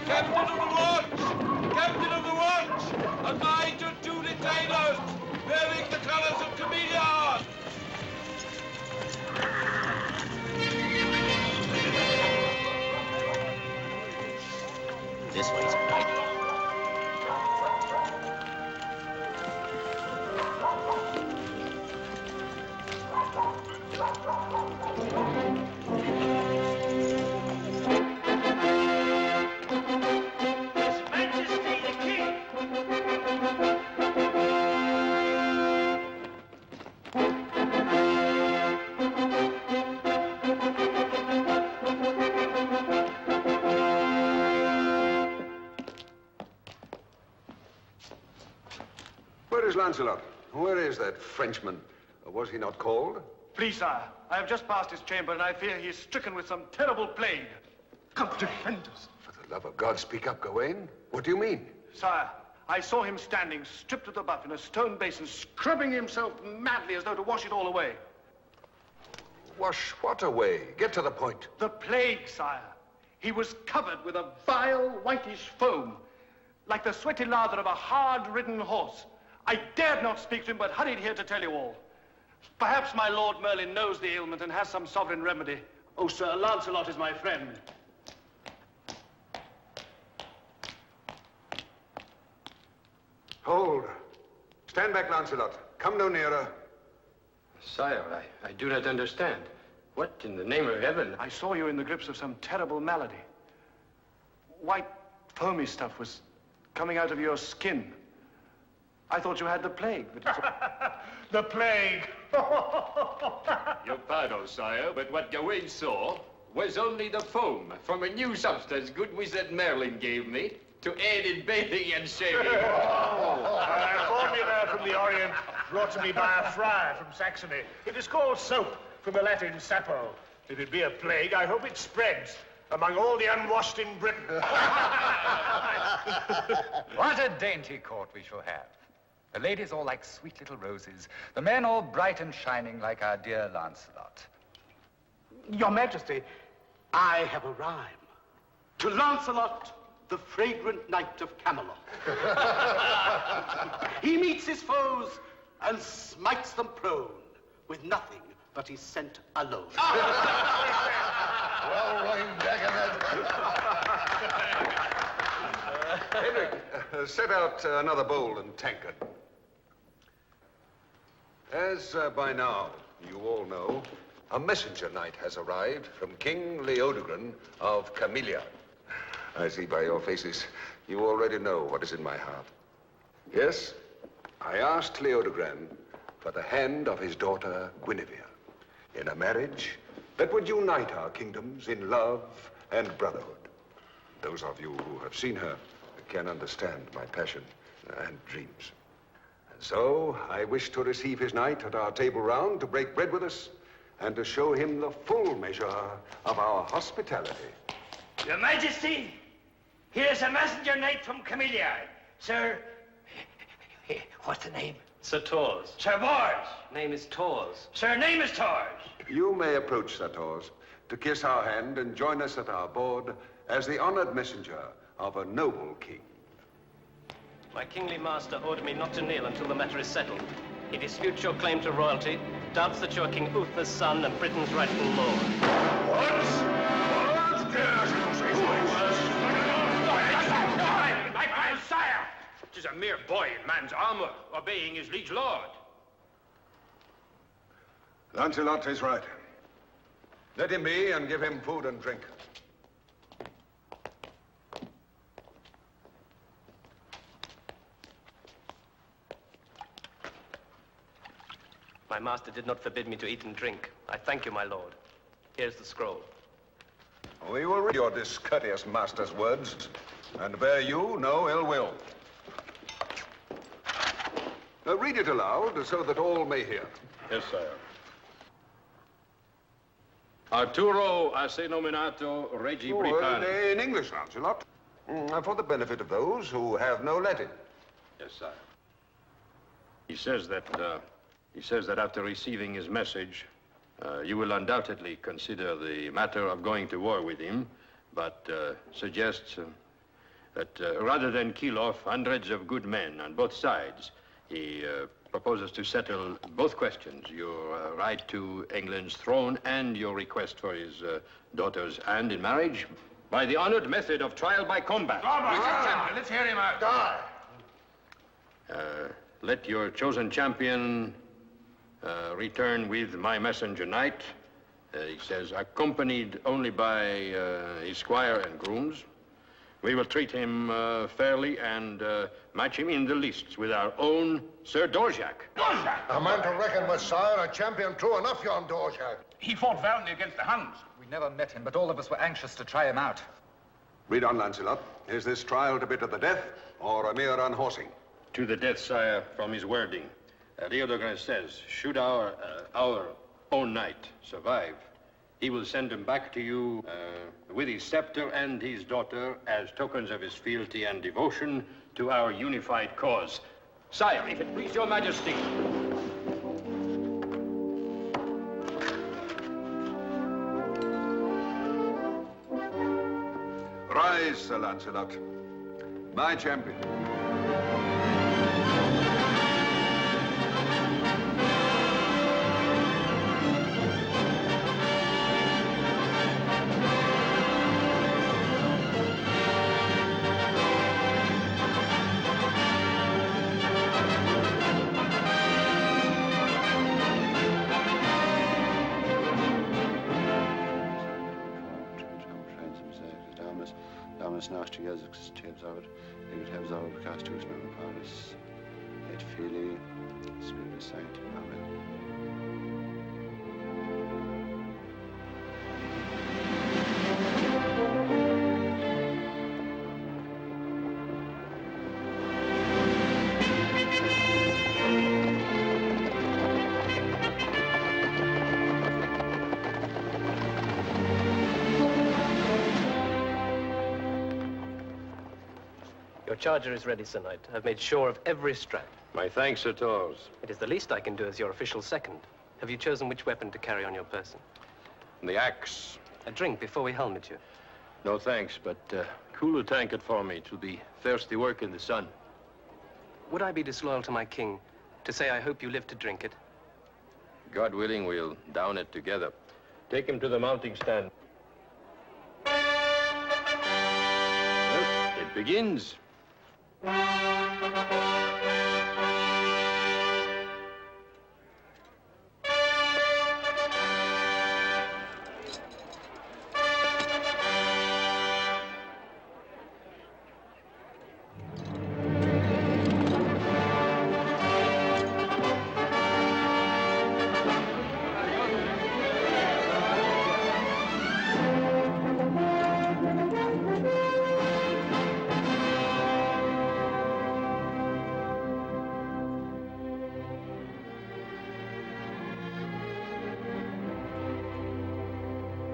Captain of the watch! Captain of the watch! Assigned to 2 detainers, bearing the colors of Camelot! This way's right. Where is Lancelot? Where is that Frenchman? Or was he not called? Please, sire, I have just passed his chamber, and I fear he is stricken with some terrible plague. Come, defend us. For the love of God, speak up, Gawain. What do you mean? Sire, I saw him standing, stripped to the buff, in a stone basin, scrubbing himself madly as though to wash it all away. Wash what away? Get to the point. The plague, sire. He was covered with a vile, whitish foam, like the sweaty lather of a hard-ridden horse. I dared not speak to him, but hurried here to tell you all. Perhaps my Lord Merlin knows the ailment and has some sovereign remedy. Oh, sir, Lancelot is my friend. Hold. Stand back, Lancelot. Come no nearer. Sire, I do not understand. What in the name of heaven? I saw you in the grips of some terrible malady. White, foamy stuff was coming out of your skin. I thought you had the plague, but it's... The plague. Your pardon, sire, but what Gawain saw was only the foam from a new substance good wizard Merlin gave me to aid in bathing and shaving. A formula from the Orient brought to me by a friar from Saxony. It is called soap, from the Latin sapo. If it be a plague, I hope it spreads among all the unwashed in Britain. What a dainty court we shall have. The ladies all like sweet little roses, the men all bright and shining like our dear Lancelot. Your Majesty, I have a rhyme. To Lancelot, the fragrant knight of Camelot. He meets his foes and smites them prone with nothing but his scent alone. Well, rhymed, Henrik, set out another bowl and tankard. As by now you all know, a messenger knight has arrived from King Leodogran of Camelot. I see by your faces you already know what is in my heart. Yes, I asked Leodogran for the hand of his daughter Guinevere in a marriage that would unite our kingdoms in love and brotherhood. Those of you who have seen her can understand my passion and dreams. And so I wish to receive his knight at our table round to break bread with us and to show him the full measure of our hospitality. Your Majesty, here's a messenger knight from Camelot. Sir, what's the name? Sir Tors. Sir Bors. Name is Tors. Sir, name is Tors. You may approach, Sir Tors, to kiss our hand and join us at our board as the honored messenger of a noble king. My kingly master ordered me not to kneel until the matter is settled. He disputes your claim to royalty, doubts that you are King Uther's son and Britain's rightful lord. My sire! 'Tis a mere boy in man's armor, obeying his liege lord. Lancelot is right. Let him be and give him food and drink. My master did not forbid me to eat and drink. I thank you, my lord. Here's the scroll. We will read your discourteous master's words and bear you no ill will. Read it aloud so that all may hear. Yes, sire. Arturo ase nominato regi Britanniae. In English, Lancelot, for the benefit of those who have no Latin. Yes, sire. He says that after receiving his message, you will undoubtedly consider the matter of going to war with him, but suggests that rather than kill off hundreds of good men on both sides, he proposes to settle both questions, your right to England's throne and your request for his daughter's hand in marriage by the honored method of trial by combat. Let's hear him out. Let your chosen champion return with my messenger knight. He says, accompanied only by his squire and grooms. We will treat him fairly and match him in the lists with our own Sir Dorjak. A man to reckon with, sire, a champion true enough, yon Dorjak. He fought valiantly against the Huns. We never met him, but all of us were anxious to try him out. Read on, Lancelot. Is this trial to be to the death, or a mere unhorsing? To the death, sire, from his wording. Leodegrance says, should our own knight survive, he will send him back to you with his scepter and his daughter as tokens of his fealty and devotion to our unified cause. Sire, if it please your majesty. Rise, Sir Lancelot, my champion. Your charger is ready, Sir Knight. I've made sure of every strap. My thanks, Sir Tors. It is the least I can do as your official second. Have you chosen which weapon to carry on your person? The axe. A drink before we helmet you. No thanks, but cool a tankard for me. It will be thirsty work in the sun. Would I be disloyal to my king to say I hope you live to drink it? God willing, we'll down it together. Take him to the mounting stand. Well, it begins.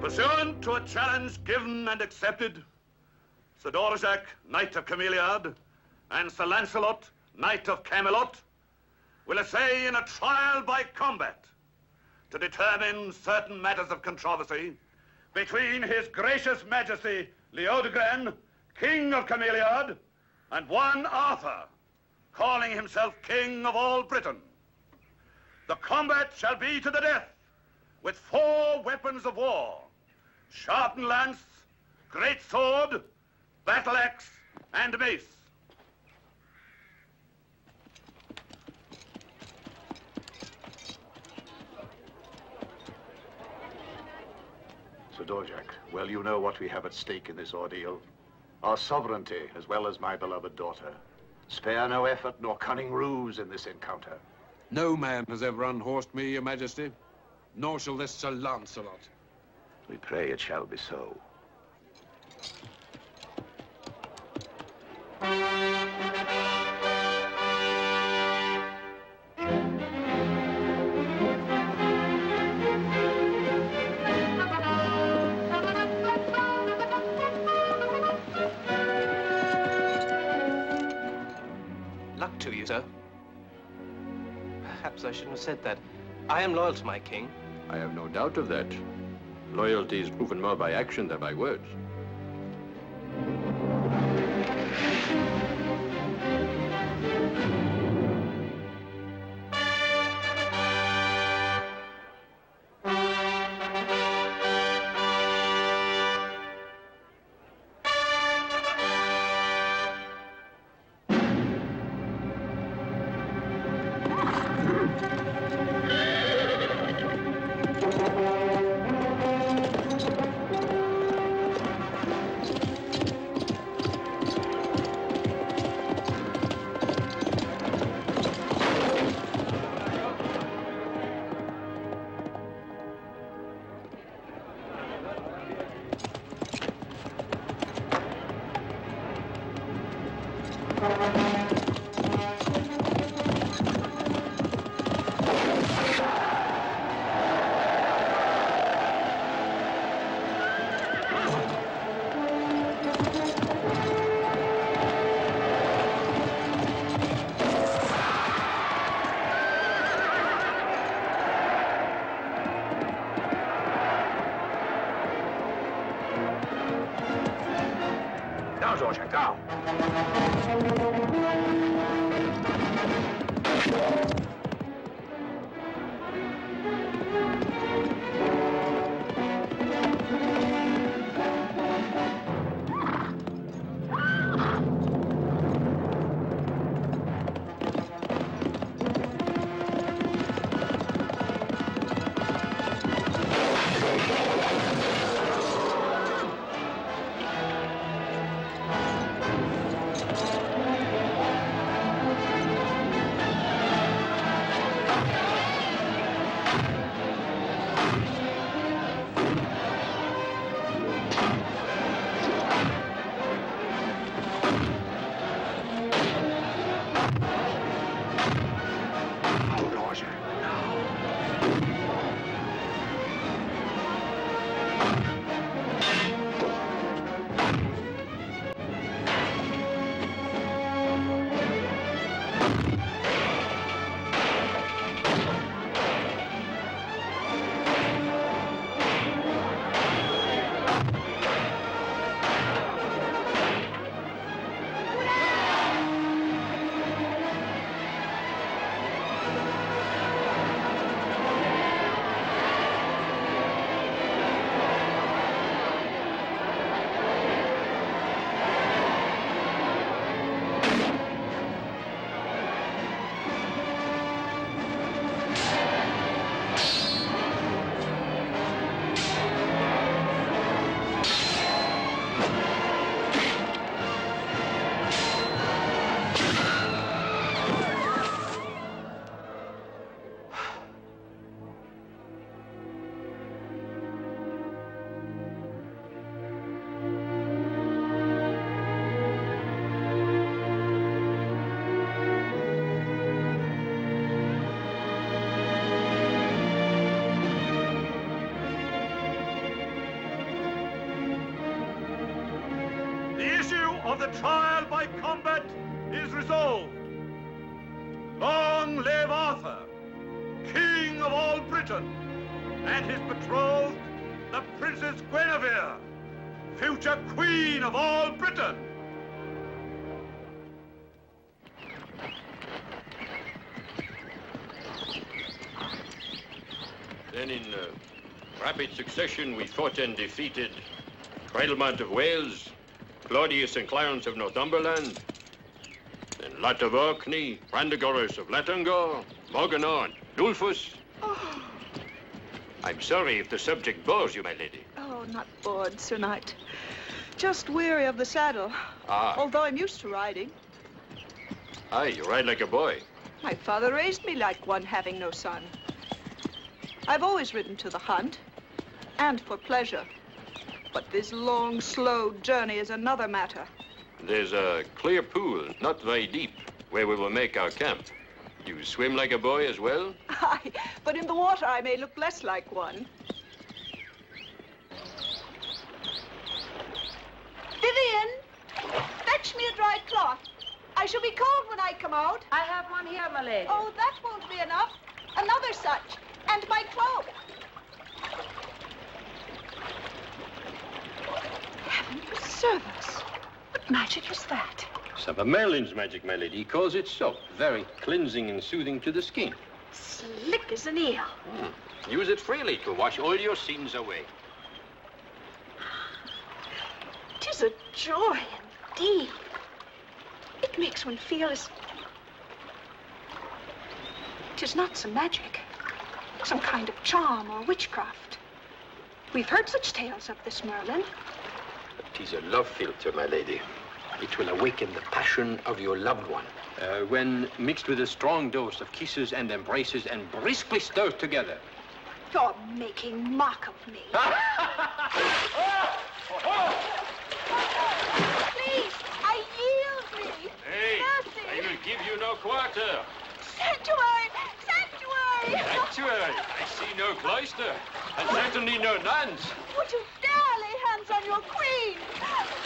Pursuant to a challenge given and accepted, Sir Dorjak, Knight of Camelot, and Sir Lancelot, Knight of Camelot, will essay in a trial by combat to determine certain matters of controversy between His Gracious Majesty Leodegrance, King of Camelot, and one Arthur, calling himself King of all Britain. The combat shall be to the death with 4 weapons of war: sharpened lance, great sword, battle axe, and mace. Sir Dorjak, well, you know what we have at stake in this ordeal. Our sovereignty, as well as my beloved daughter. Spare no effort nor cunning ruse in this encounter. No man has ever unhorsed me, Your Majesty, nor shall this Sir Lancelot. We pray it shall be so. Luck to you, sir. Perhaps I shouldn't have said that. I am loyal to my king. I have no doubt of that. Loyalty is proven more by action than by words. Now, Georgia, go. Of the trial by combat is resolved. Long live Arthur, King of all Britain, and his betrothed, the Princess Guinevere, future Queen of all Britain. Then in rapid succession we fought and defeated Cradlemont of Wales, Claudius and Clarence of Northumberland, then Lot of Orkney, Brandegoris of Latangor, Morganor and Dulfus. Oh. I'm sorry if the subject bores you, my lady. Oh, not bored, Sir Knight. Just weary of the saddle. Ah. Although I'm used to riding. Aye, you ride like a boy. My father raised me like one, having no son. I've always ridden to the hunt, and for pleasure. But this long, slow journey is another matter. There's a clear pool, not very deep, where we will make our camp. You swim like a boy as well? Aye, but in the water I may look less like one. Vivian, fetch me a dry cloth. I shall be cold when I come out. I have one here, my lady. Oh, that won't be enough. Another such. And my cloak. Heaven preserve us. What magic is that? Some of Merlin's magic, my lady. He calls it soap. Very cleansing and soothing to the skin. Slick as an eel. Use it freely to wash all your sins away. 'Tis a joy indeed. It makes one feel as... 'Tis not some magic. Some kind of charm or witchcraft. We've heard such tales of this, Merlin. It is a love philter, my lady. It will awaken the passion of your loved one. When mixed with a strong dose of kisses and embraces and briskly stirred together. You're making mock of me. Please, I yield me. Hey, Only no nuns. Would you dare lay hands on your queen?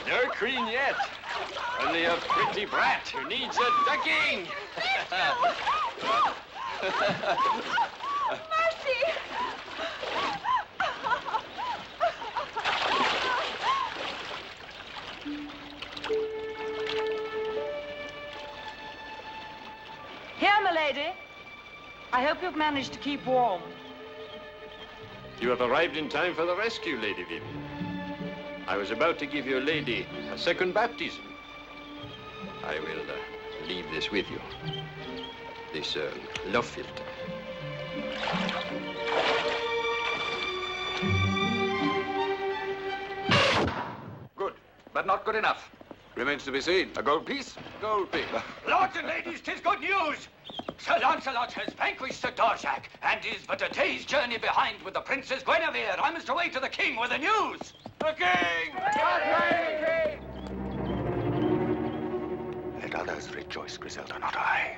No queen yet. Only a pretty brat who needs a ducking. Mercy! Here, milady. I hope you've managed to keep warm. You have arrived in time for the rescue, Lady Vivian. I was about to give your lady a second baptism. I will leave this with you. This love philter. Good, but not good enough. Remains to be seen. A gold piece? Gold piece. Lords and ladies, 'tis good news. Sir Lancelot has vanquished Sir Dorsac and is but a day's journey behind with the Princess Guinevere. I must away to the king with the news. The king! Let others rejoice, Griselda, not I.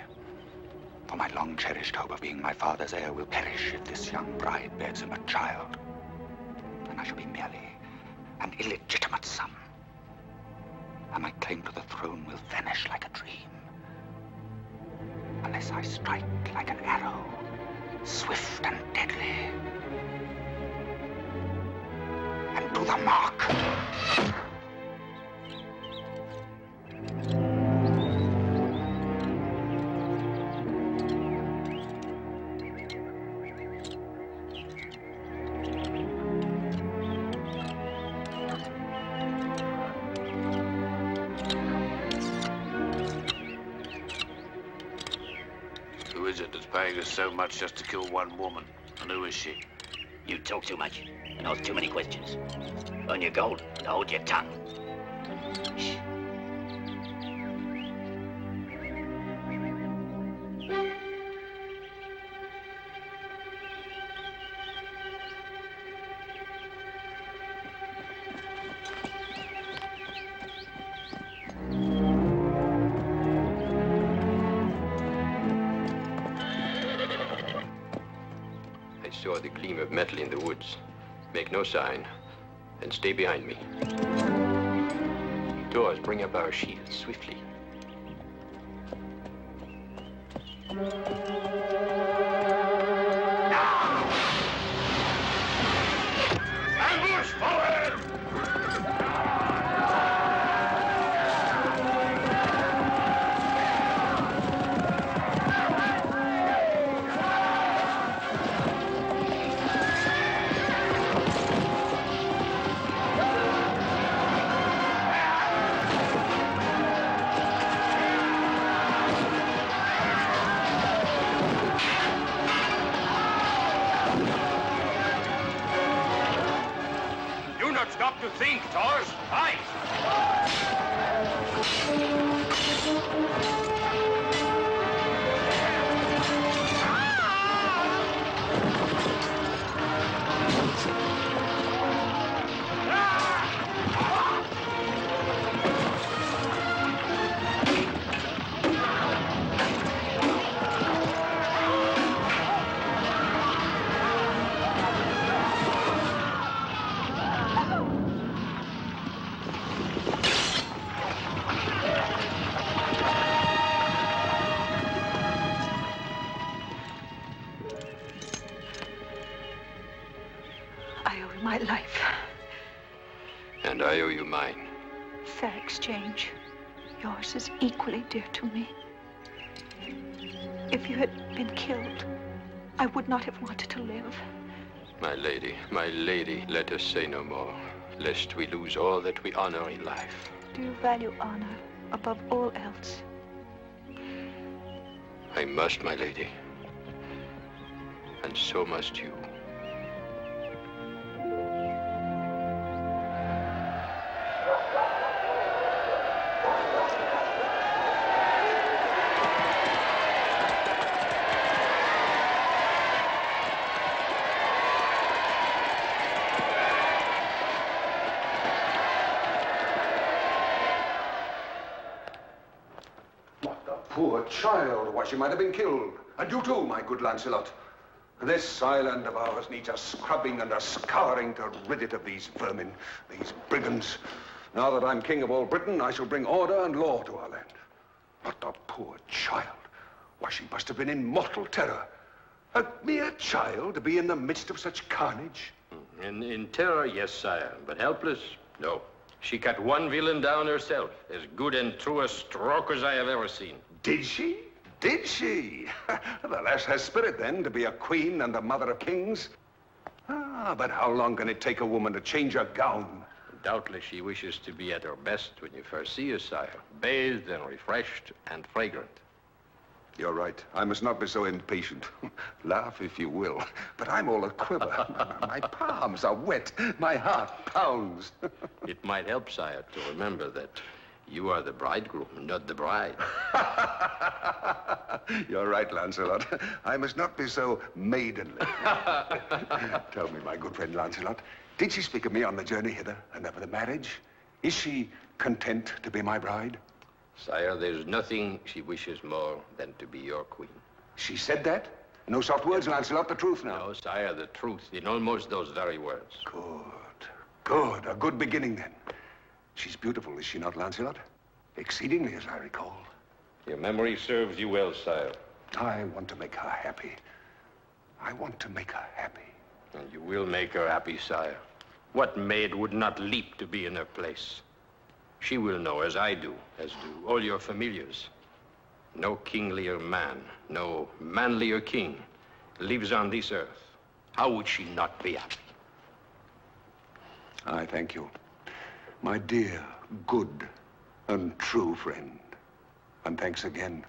For my long-cherished hope of being my father's heir will perish if this young bride bears him a child. And I shall be merely an illegitimate son. And my claim to the throne will vanish like a dream. Unless I strike like an arrow, swift and deadly. And to the mark. Who is it that's paying us so much just to kill one woman? And who is she? You talk too much and ask too many questions. Earn your gold and hold your tongue. Shh. I saw the gleam of metal in the woods. Make no sign, and stay behind me. Doors, bring up our shields swiftly. Ambush forward! Do not stop to think, Tors. Fight! I owe you my life. And I owe you mine. Fair exchange. Yours is equally dear to me. If you had been killed, I would not have wanted to live. My lady, let us say no more, lest we lose all that we honor in life. Do you value honor above all else? I must, my lady. And so must you. Poor child. Why, she might have been killed. And you too, my good Lancelot. This island of ours needs a scrubbing and a scouring to rid it of these vermin, these brigands. Now that I'm king of all Britain, I shall bring order and law to our land. But the poor child. Why, she must have been in mortal terror. A mere child to be in the midst of such carnage. In terror, yes, sire, but helpless, no. She cut one villain down herself, as good and true a stroke as I have ever seen. Did she? Did she? The lass has spirit, then, to be a queen and the mother of kings. Ah, but how long can it take a woman to change her gown? Doubtless she wishes to be at her best when you first see her, sire. Bathed and refreshed and fragrant. You're right. I must not be so impatient. Laugh if you will, but I'm all a quiver. My palms are wet. My heart pounds. It might help, sire, to remember that you are the bridegroom, not the bride. You're right, Lancelot. I must not be so maidenly. Tell me, my good friend Lancelot, did she speak of me on the journey hither and of the marriage? Is she content to be my bride? Sire, there's nothing she wishes more than to be your queen. She said that? No soft words, Lancelot, the truth now. No, sire, the truth, in almost those very words. Good. Good. A good beginning, then. She's beautiful, is she not, Lancelot? Exceedingly, as I recall. Your memory serves you well, sire. I want to make her happy. I want to make her happy. And you will make her happy, sire. What maid would not leap to be in her place? She will know, as I do, as do all your familiars. No kinglier man, no manlier king lives on this earth. How would she not be happy? I thank you, my dear, good, and true friend. And thanks again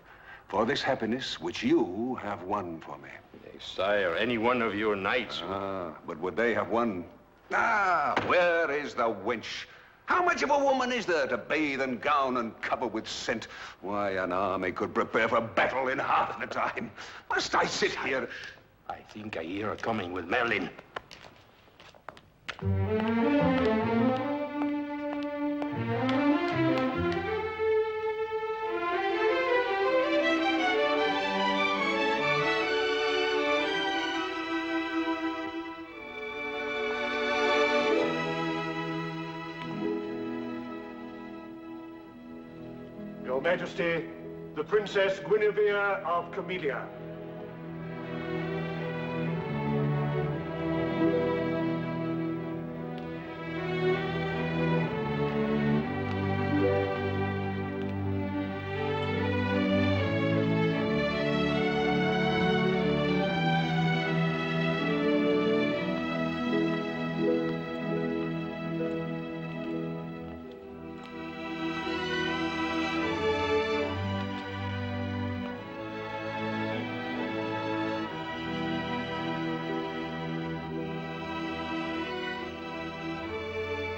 for this happiness which you have won for me. Nay, sire, any one of your knights... but would they have won? Where is the wench? How much of a woman is there to bathe and gown and cover with scent? Why, an army could prepare for battle in half the time. Must I sit here? I think I hear her coming with Merlin. Your Majesty, the Princess Guinevere of Camelot.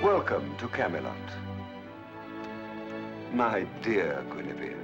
Welcome to Camelot, my dear Guinevere.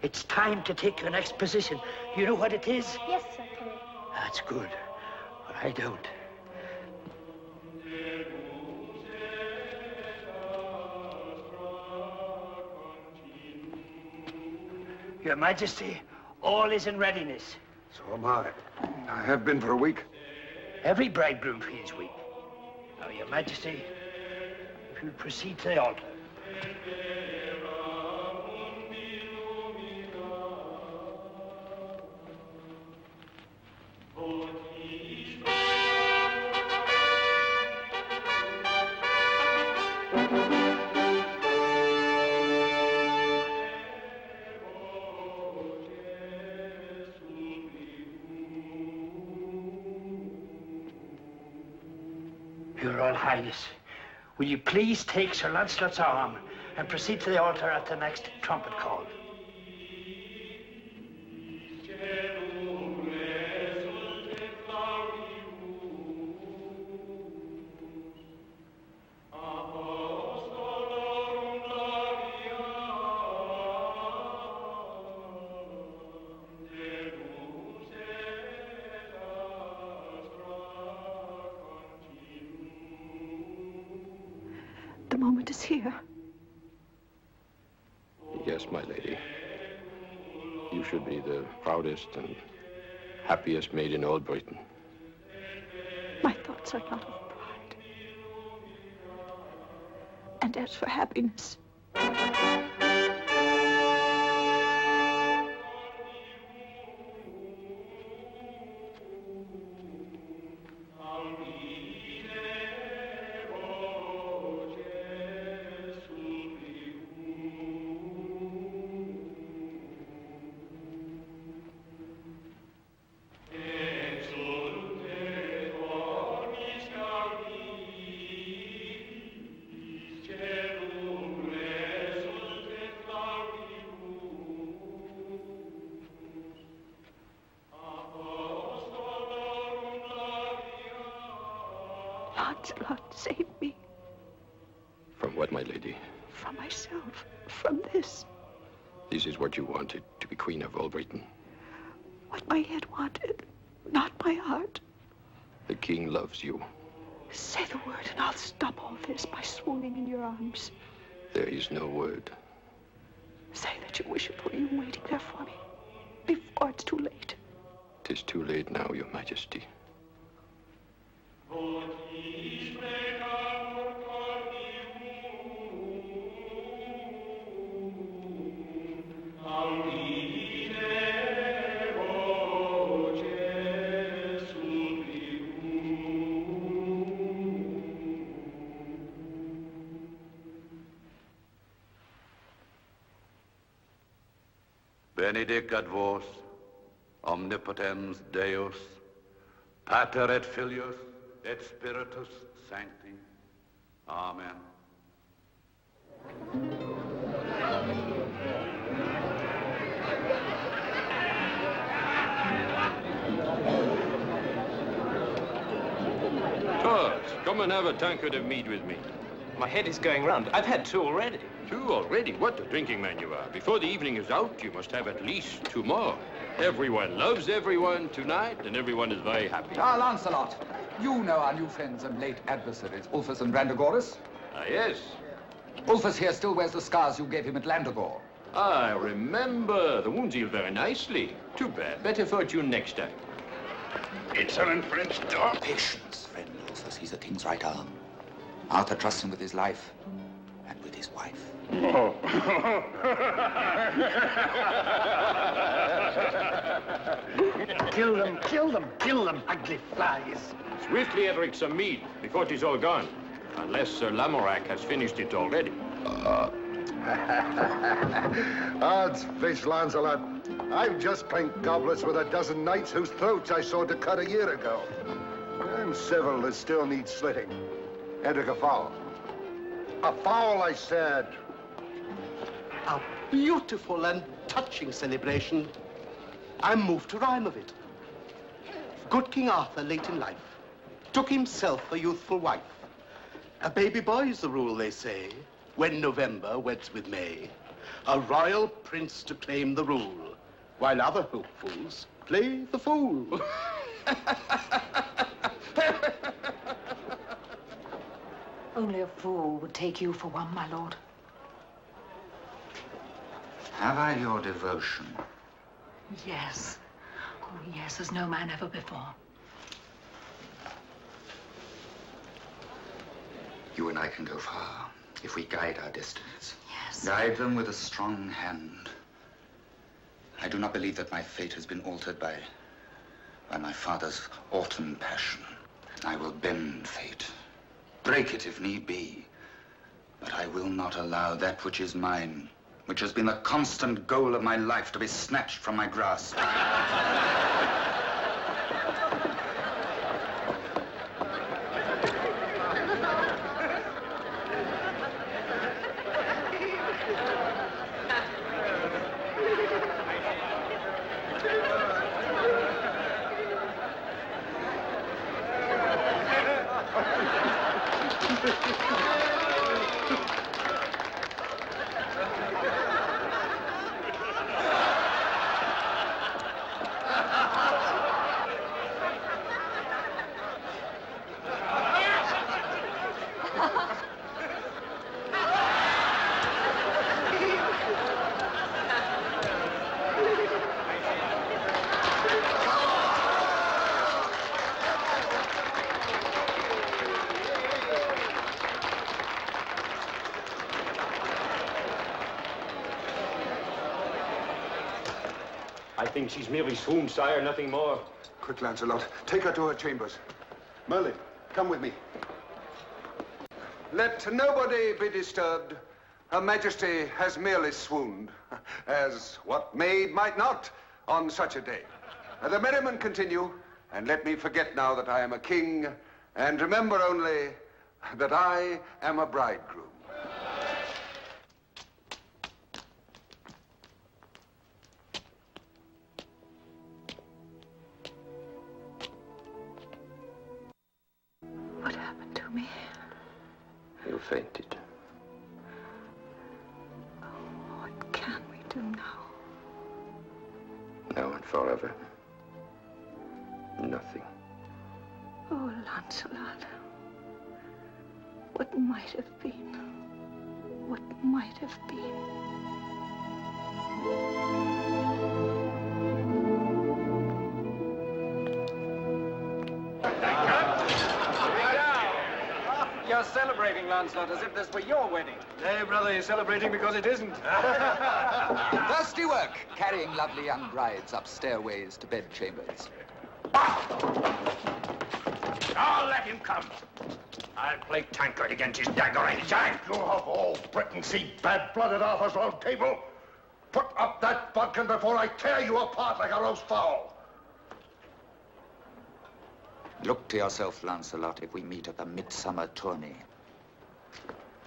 It's time to take your next position. Do you know what it is? Yes, Sir King. That's good. But I don't. Your Majesty, all is in readiness. So am I. I have been for a week. Every bridegroom feels weak. Now, Your Majesty, if you'll proceed to the altar. Your Royal Highness, will you please take Sir Lancelot's arm and proceed to the altar at the next trumpet call? moment is here. Yes, my lady. You should be the proudest and happiest maid in all Britain. My thoughts are not of pride. And as for happiness, Lancelot, save me. From what, my lady? From myself. From this. This is what you wanted, to be queen of all Britain. What my head wanted, not my heart. The king loves you. Say the word and I'll stop all this by swooning in your arms. There is no word. Say that you wish it were you waiting there for me, before it's too late. 'Tis too late now, your majesty. Benedicat vos, omnipotens Deus, Pater et Filius et Spiritus Sancti. Amen. Charles, come and have a tankard of mead with me. My head is going round. I've had 2 already. 2 already? What a drinking man you are. Before the evening is out, you must have at least 2 more. Everyone loves everyone tonight, and everyone is very happy. Ah, Lancelot, you know our new friends and late adversaries, Ulfus and Brandagoris? Ah, yes. Ulfus here still wears the scars you gave him at Landagore. I remember. The wounds healed very nicely. Too bad. Better fortune next time. Excellent, Prince. Patience, friend Ulfus. He's the king's right arm. Arthur trusts him with his life and with his wife. Oh. Kill them, kill them, kill them, ugly flies. Swiftly, Edric, some mead, before it is all gone. Unless Sir Lamorak has finished it already. Odds fish, Lancelot. I've just clanked goblets with a dozen knights whose throats I sawed to cut a year ago. And several that still need slitting. Edric, a fowl. A fowl, I said. A beautiful and touching celebration. I'm moved to rhyme of it. Good King Arthur, late in life, took himself a youthful wife. A baby boy's the rule, they say, when November weds with May. A royal prince to claim the rule, while other hopefuls play the fool. Only a fool would take you for one, my lord. Have I your devotion? Yes. Oh, yes, as no man ever before. You and I can go far if we guide our destinies. Yes. Guide them with a strong hand. I do not believe that my fate has been altered by my father's autumn passion. I will bend fate, break it if need be, but I will not allow that which is mine, which has been the constant goal of my life, to be snatched from my grasp. I think she's merely swooned, sire, nothing more. Quick, Lancelot. Take her to her chambers. Merlin, come with me. Let nobody be disturbed. Her Majesty has merely swooned, as what maid might not on such a day. The merriment continue, and let me forget now that I am a king, and remember only that I am a bridegroom. What happened to me? You fainted. What can we do now? Now and forever. Nothing. Oh, Lancelot. What might have been? What might have been? You're celebrating, Lancelot, as if this were your wedding. Nay, brother, you're celebrating because it isn't. Thirsty work, carrying lovely young brides up stairways to bedchambers. I'll let him come. I'll play Tancred against his dagger in his eye. You have all Britain see bad blood at Arthur's round table. Put up that bodkin before I tear you apart like a roast fowl. Look to yourself, Lancelot, if we meet at the midsummer tourney.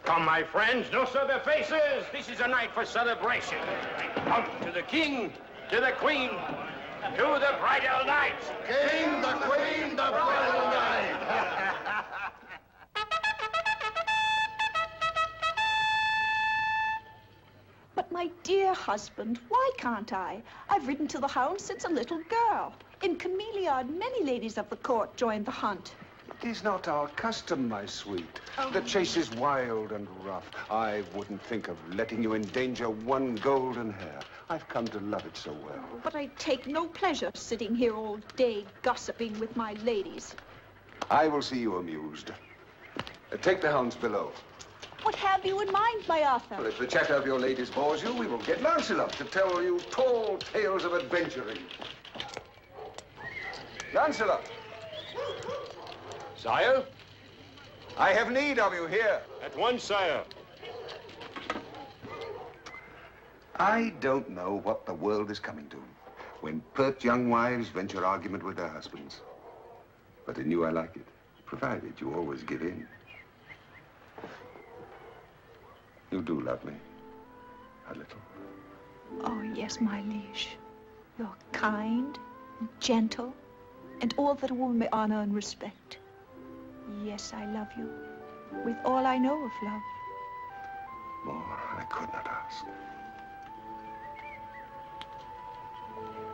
Come, my friends, no sober faces. This is a night for celebration. Out to the king, to the queen, to the bridal night. King, the queen, the bridal night. But my dear husband, why can't I? I've ridden to the hounds since a little girl. In Camelot, many ladies of the court joined the hunt. It is not our custom, my sweet. The chase is wild and rough. I wouldn't think of letting you endanger one golden hair. I've come to love it so well. But I take no pleasure sitting here all day gossiping with my ladies. I will see you amused. Take the hounds below. What have you in mind, my Arthur? Well, if the chatter of your ladies bores you, we will get Lancelot to tell you tall tales of adventuring. Lancelot! Sire? I have need of you here. At once, sire. I don't know what the world is coming to when pert young wives venture argument with their husbands. But in you I like it, provided you always give in. You do love me, a little. Oh, yes, my liege. You're kind, gentle, and all that a woman may honor and respect. Yes, I love you, with all I know of love. More I could not ask.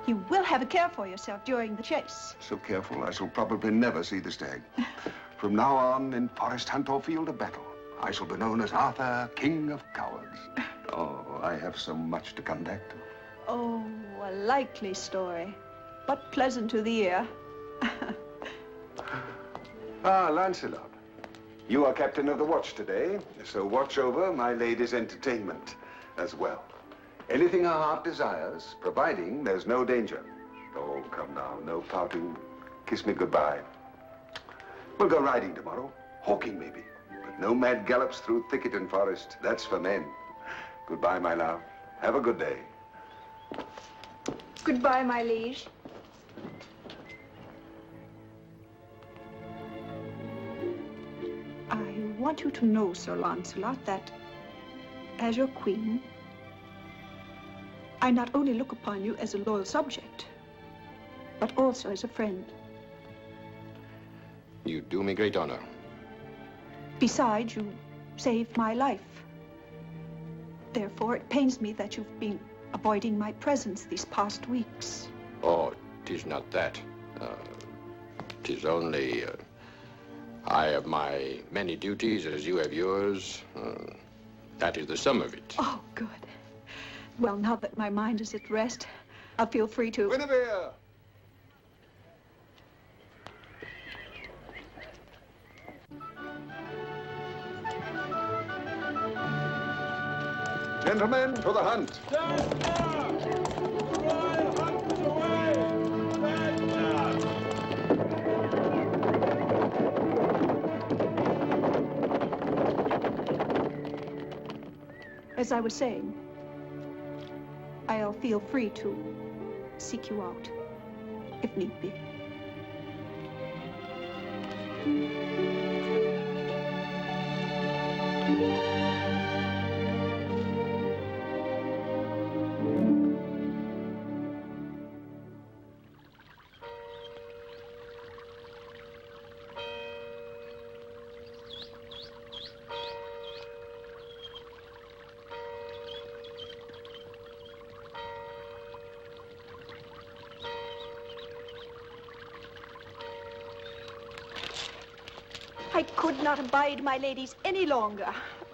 You will have a care for yourself during the chase. So careful, I shall probably never see the stag. From now on, in forest hunt or field of battle, I shall be known as Arthur, King of Cowards. Oh, I have so much to come back to. Oh, a likely story, but pleasant to the ear. Ah, Lancelot. You are captain of the watch today, so watch over my lady's entertainment as well. Anything her heart desires, providing there's no danger. Oh, come now, no pouting. Kiss me goodbye. We'll go riding tomorrow, hawking maybe, but no mad gallops through thicket and forest. That's for men. Goodbye, my love. Have a good day. Goodbye, my liege. I want you to know, Sir Lancelot, that as your queen, I not only look upon you as a loyal subject, but also as a friend. You do me great honor. Besides, you saved my life. Therefore, it pains me that you've been avoiding my presence these past weeks. Oh, 'tis not that. 'Tis only... I have my many duties as you have yours. That is the sum of it. Oh, good. Well, now that my mind is at rest, I'll feel free to... Guinevere! Gentlemen, to the hunt. Royal hunt! As I was saying, I'll feel free to seek you out, if need be. I could not abide my ladies any longer.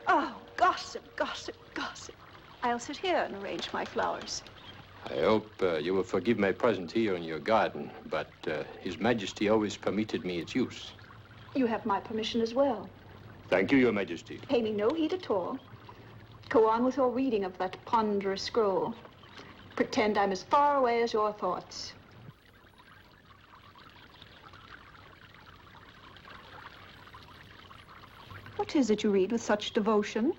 Oh, gossip, gossip, gossip. I'll sit here and arrange my flowers. I hope you will forgive my presence here in your garden, but His Majesty always permitted me its use. You have my permission as well. Thank you, Your Majesty. Pay me no heed at all. Go on with your reading of that ponderous scroll. Pretend I'm as far away as your thoughts. What is it you read with such devotion?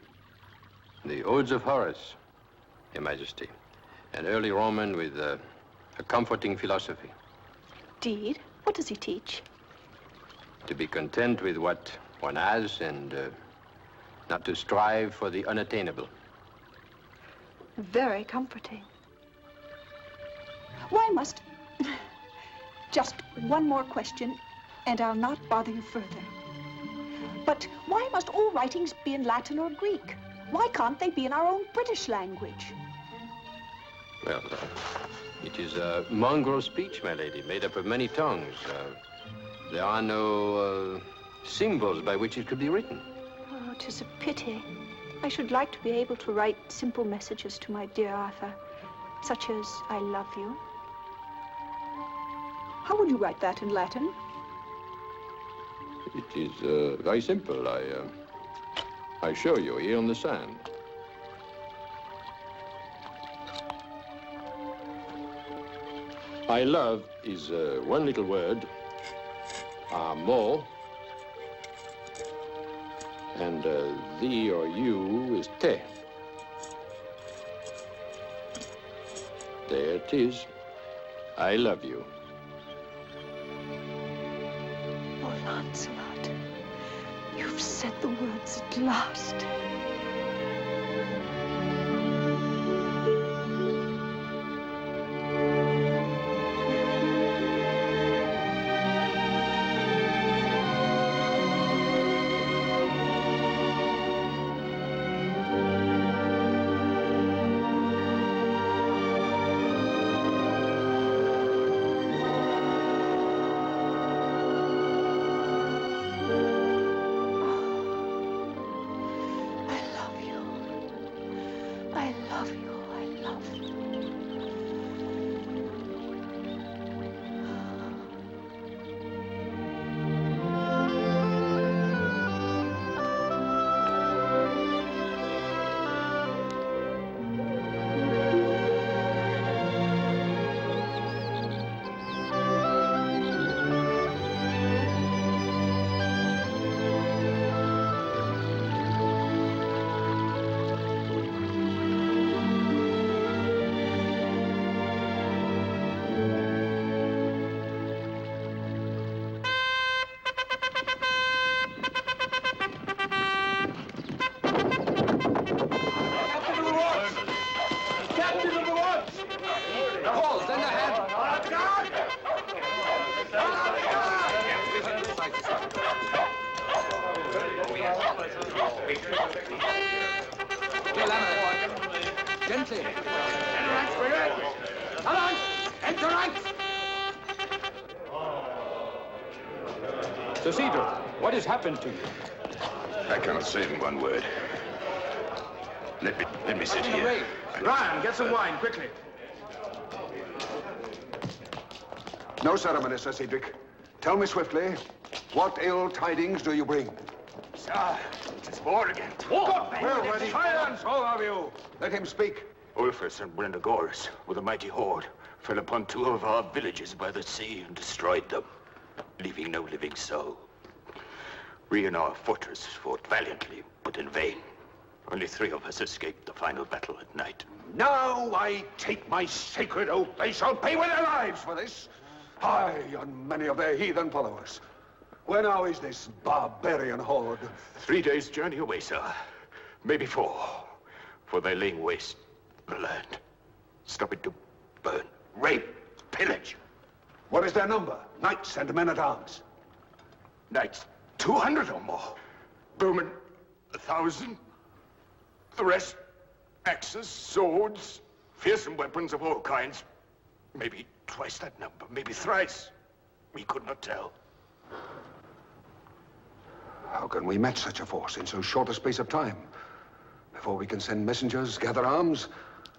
The Odes of Horace, Your Majesty. An early Roman with a comforting philosophy. Indeed? What does he teach? To be content with what one has and not to strive for the unattainable. Very comforting. Why must... Just one more question, and I'll not bother you further. But why must all writings be in Latin or Greek? Why can't they be in our own British language? Well, it is a mongrel speech, my lady, made up of many tongues. There are no symbols by which it could be written. Oh, 'tis a pity. I should like to be able to write simple messages to my dear Arthur, such as, I love you. How would you write that in Latin? It is very simple. I show you here on the sand. I love is one little word, amor, and thee or you is te. There it is. I love you. Oh, Lancelot, you've said the words at last. Gently. Come on, enter ranks. Sir Cedric, what has happened to you? I cannot say it in one word. Let me sit here. Ryan, get some wine, quickly. No ceremony, Sir Cedric. Tell me swiftly, what ill tidings do you bring? Sir, it's war again. War? Well, ready. Silence, all of you! Let him speak. Ulfus and Brendagoras, with a mighty horde, fell upon 2 of our villages by the sea and destroyed them, leaving no living soul. We in our fortress fought valiantly, but in vain. Only 3 of us escaped the final battle at night. Now I take my sacred oath they shall pay with their lives for this. I and many of their heathen followers. Where now is this barbarian horde? 3 days' journey away, sir. Maybe 4. For they're laying waste the land. Stopping to burn, rape, pillage. What is their number? Knights and men-at-arms? Knights, 200 or more. Bowmen, 1,000. The rest, axes, swords, fearsome weapons of all kinds. Maybe twice that number, maybe thrice. We could not tell. How can we match such a force in so short a space of time? Before we can send messengers, gather arms,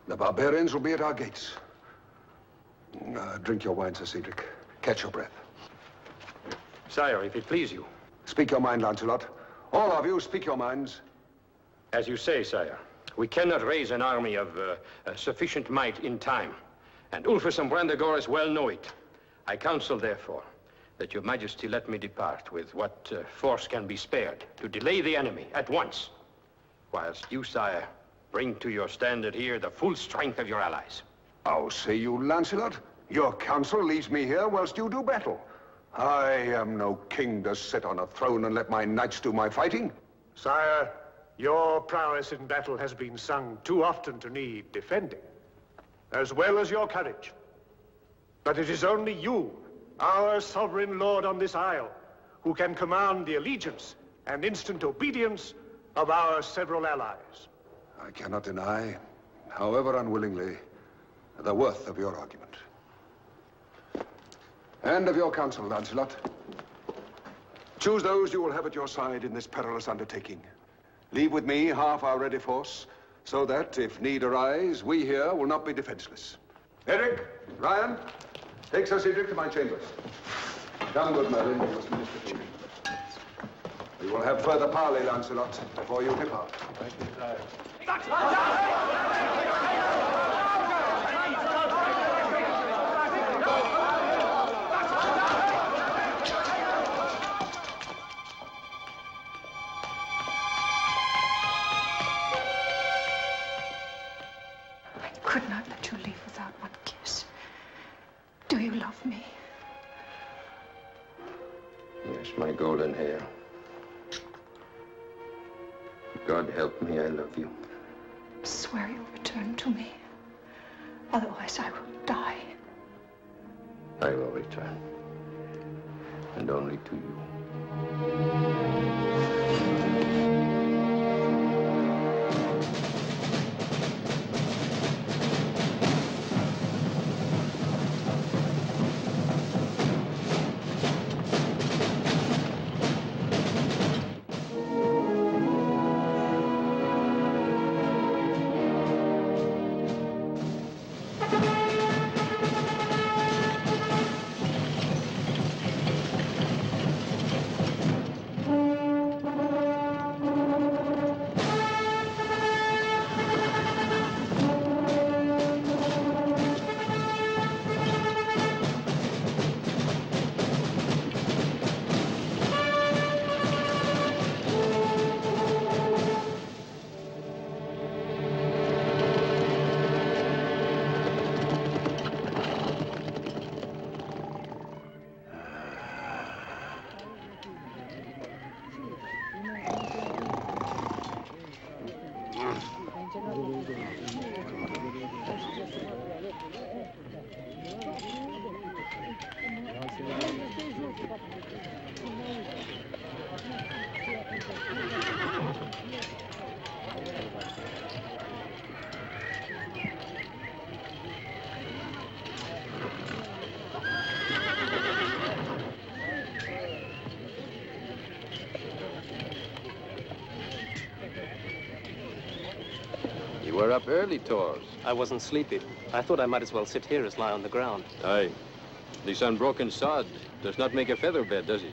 the barbarians will be at our gates. Drink your wine, Sir Cedric. Catch your breath. Sire, if it please you. Speak your mind, Lancelot. All of you, speak your minds. As you say, sire, we cannot raise an army of sufficient might in time. And Ulfus and Brandegoras well know it. I counsel, therefore, that your majesty let me depart with what force can be spared to delay the enemy at once, whilst you, sire, bring to your standard here the full strength of your allies. How say you, Lancelot? Your counsel leaves me here whilst you do battle. I am no king to sit on a throne and let my knights do my fighting. Sire, your prowess in battle has been sung too often to need defending, as well as your courage. But it is only you, our sovereign lord on this isle, who can command the allegiance and instant obedience of our several allies. I cannot deny, however unwillingly, the worth of your argument. And of your counsel, Lancelot. Choose those you will have at your side in this perilous undertaking. Leave with me half our ready force, so that, if need arise, we here will not be defenseless. Eric, Ryan, take Sir Cedric to my chambers. Come, good Merlin, you must minister to me. We will have further parley, Lancelot, before you depart. Thank you, sire. I could not let you leave without one kiss. Do you love me? Yes, my golden hair. God help me, I love you. Swear you'll return to me. Otherwise, I will die. I will return. And only to you. You were up early, Tors. I wasn't sleepy. I thought I might as well sit here as lie on the ground. Aye. This unbroken sod does not make a feather bed, does it?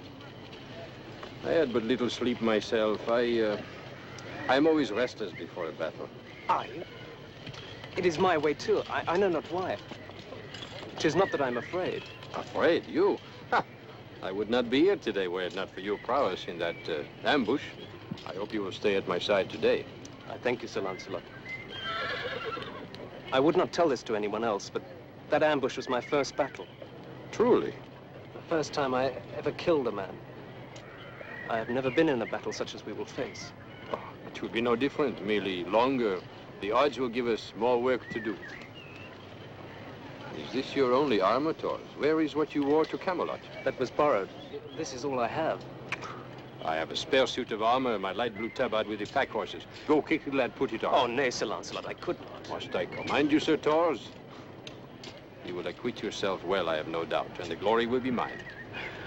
I had but little sleep myself. I'm always restless before a battle. Are you? It is my way, too. I know not why. 'Tis not that I'm afraid. Afraid? You? Ha! I would not be here today were it not for your prowess in that ambush. I hope you will stay at my side today. I thank you, Sir Lancelot. I would not tell this to anyone else, but that ambush was my first battle. Truly? The first time I ever killed a man. I have never been in a battle such as we will face. Oh, it will be no different, merely longer. The odds will give us more work to do. Is this your only armor, Tors? Where is what you wore to Camelot? That was borrowed. This is all I have. I have a spare suit of armor, my light blue tabard with the pack horses. Go quickly, lad, put it on. Oh, nay, Sir Lancelot, I could not. Must I command you, Sir Tors? You will acquit yourself well, I have no doubt, and the glory will be mine.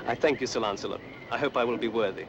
I thank you, Sir Lancelot. I hope I will be worthy.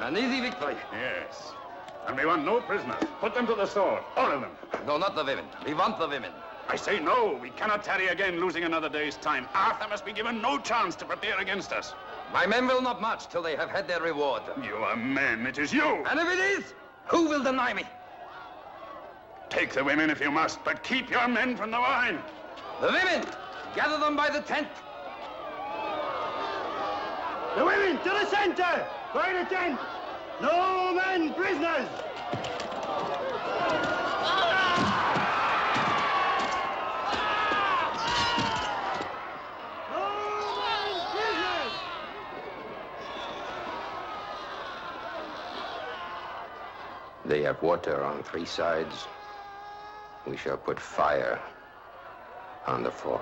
An easy victory. Yes. And we want no prisoners. Put them to the sword, all of them. No, not the women. We want the women. I say no. We cannot tarry again, losing another day's time. Arthur must be given no chance to prepare against us. My men will not march till they have had their reward. You are men. It is you. And if it is, who will deny me? Take the women if you must, but keep your men from the wine. The women! Gather them by the tent. The women to the center! By the tent! No men prisoners! They have water on 3 sides. We shall put fire on the 4th.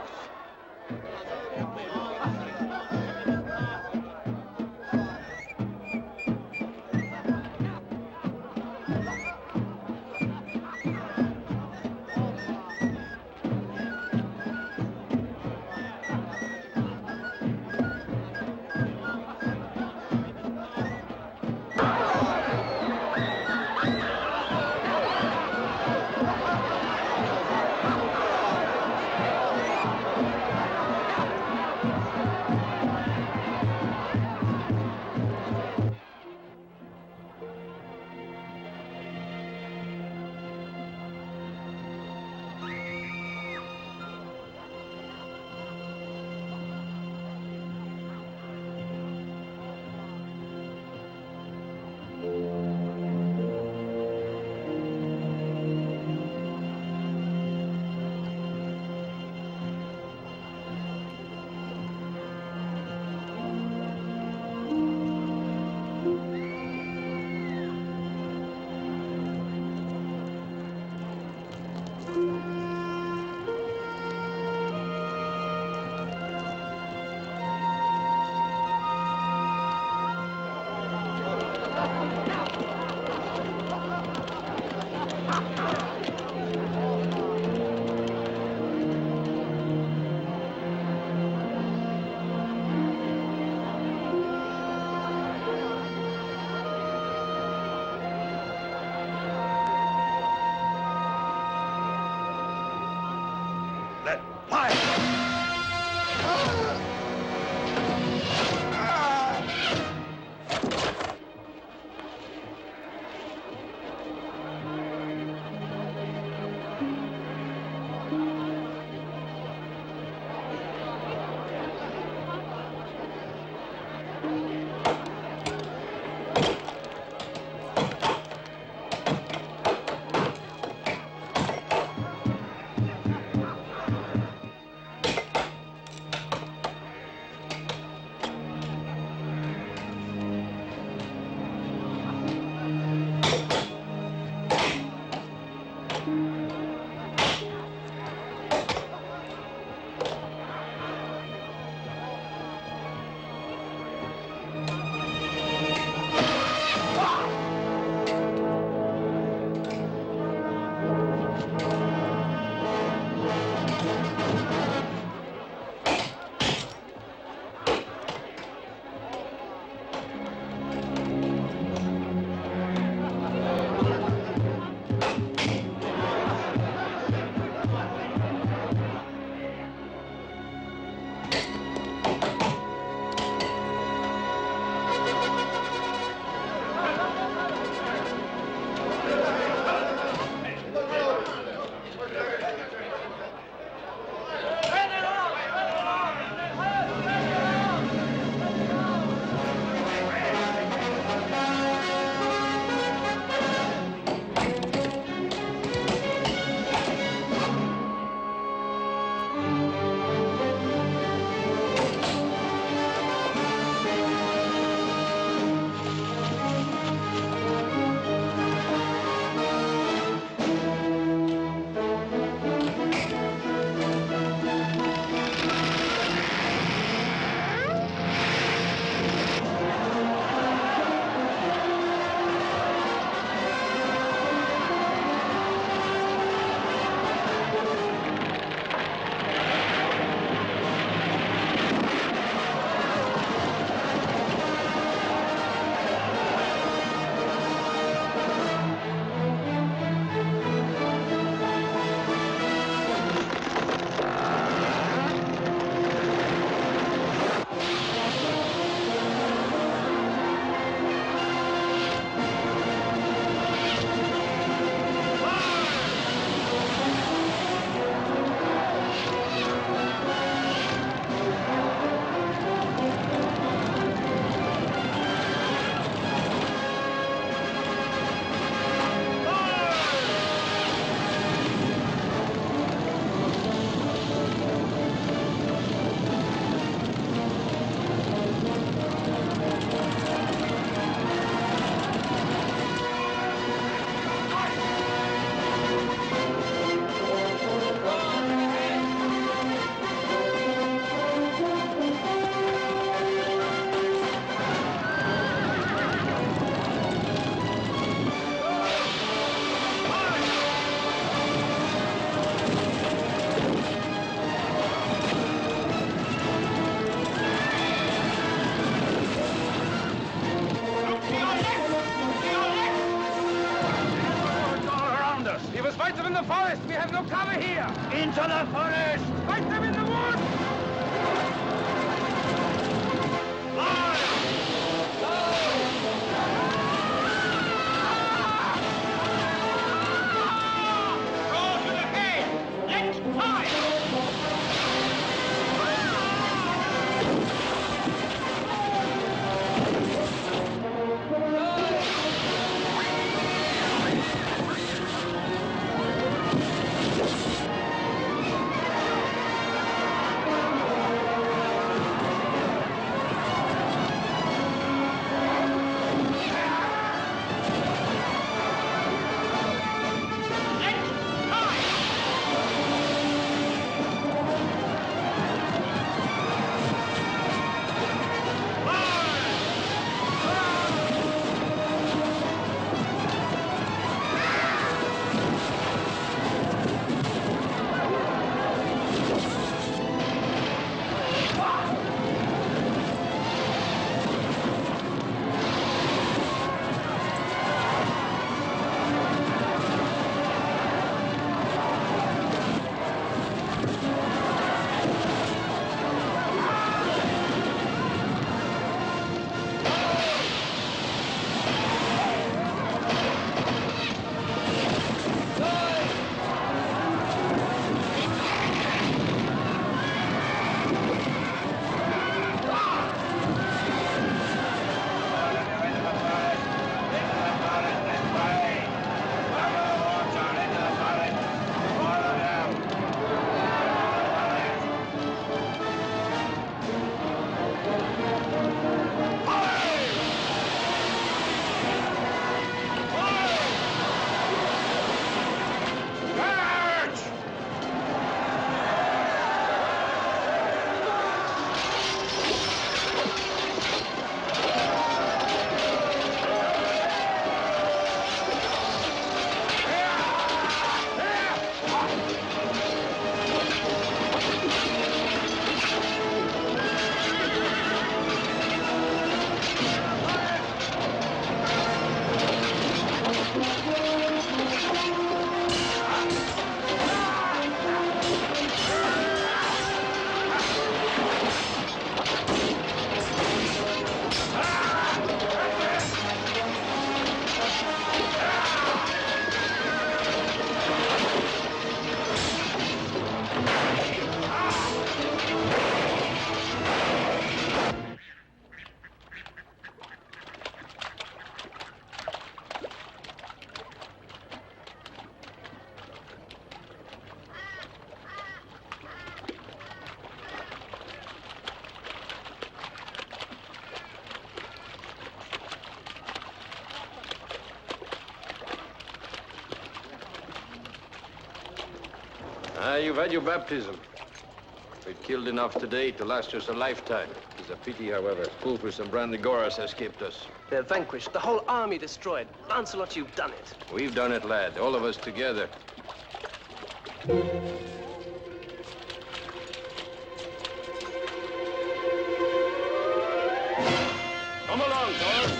Fight them in the forest! We have no cover here! Into the forest! Fight them in the woods! You've had your baptism. We've killed enough today to last us a lifetime. It's a pity, however, Fulfus and Brandigoras escaped us. They're vanquished, the whole army destroyed. Lancelot, you've done it. We've done it, lad, all of us together. Come along, Taurus.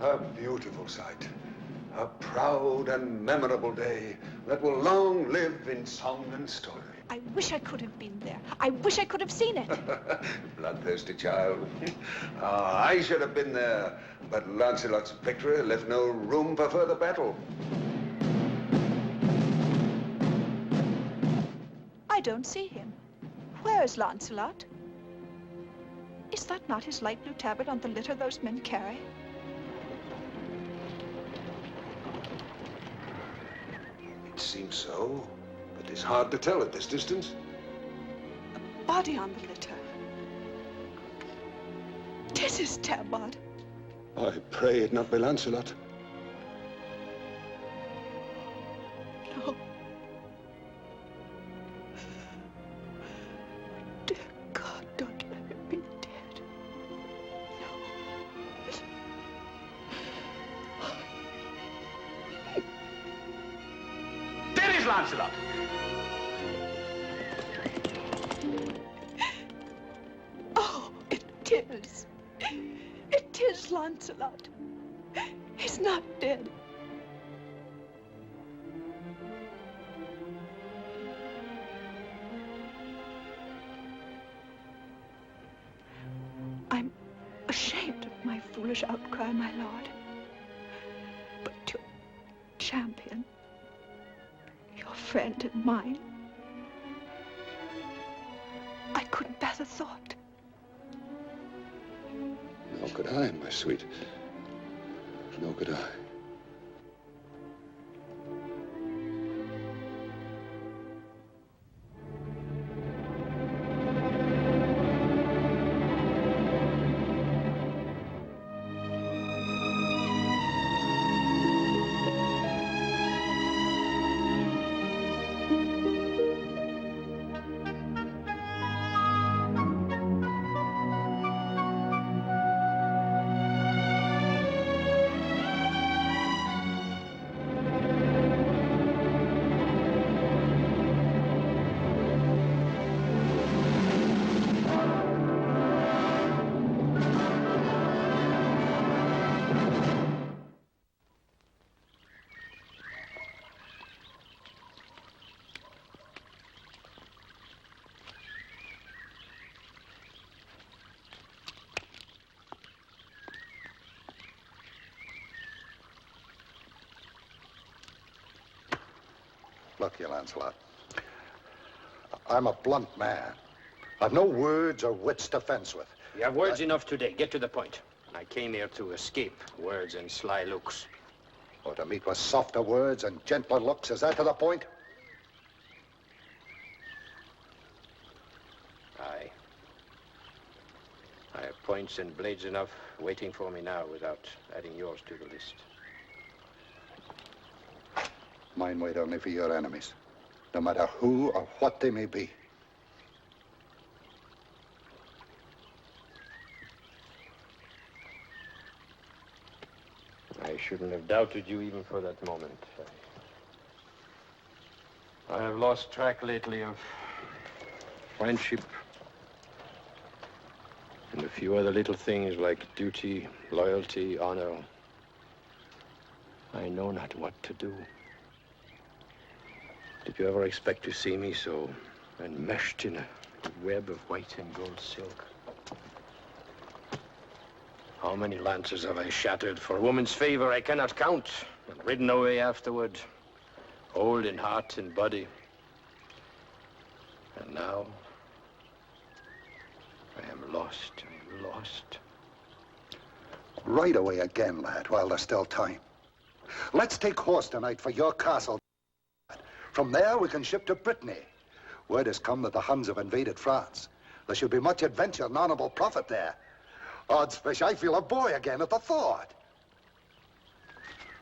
A beautiful sight. A proud and memorable day that will long live in song and story. I wish I could have been there. I wish I could have seen it. Bloodthirsty child. I should have been there, but Lancelot's victory left no room for further battle. I don't see him. Where is Lancelot? Is that not his light blue tabard on the litter those men carry? It seems so, but it's hard to tell at this distance. A body on the litter. 'Tis his tabard. I pray it not be Lancelot. Lancelot. Oh, it is. It is Lancelot. He's not dead. I'm ashamed of my foolish outcry, my lord. But your champion, your friend and mine, I couldn't bear the thought. Nor could I, my sweet. Nor could I. Look, you Lancelot. I'm a blunt man. I've no words or wits to fence with. You have words enough today. Get to the point. I came here to escape words and sly looks. Or to meet with softer words and gentler looks. Is that to the point? Aye. I have points and blades enough waiting for me now without adding yours to the list. Mine wait only for your enemies, no matter who or what they may be. I shouldn't have doubted you even for that moment. I have lost track lately of friendship and a few other little things like duty, loyalty, honor. I know not what to do. Did you ever expect to see me so enmeshed in a web of white and gold silk? How many lances have I shattered for a woman's favor I cannot count, and ridden away afterward, old in heart and body. And now, I am lost, lost. Ride away again, lad, while there's still time. Let's take horse tonight for your castle. From there, we can ship to Brittany. Word has come that the Huns have invaded France. There should be much adventure and honorable profit there. Odds fish, I feel a boy again at the thought.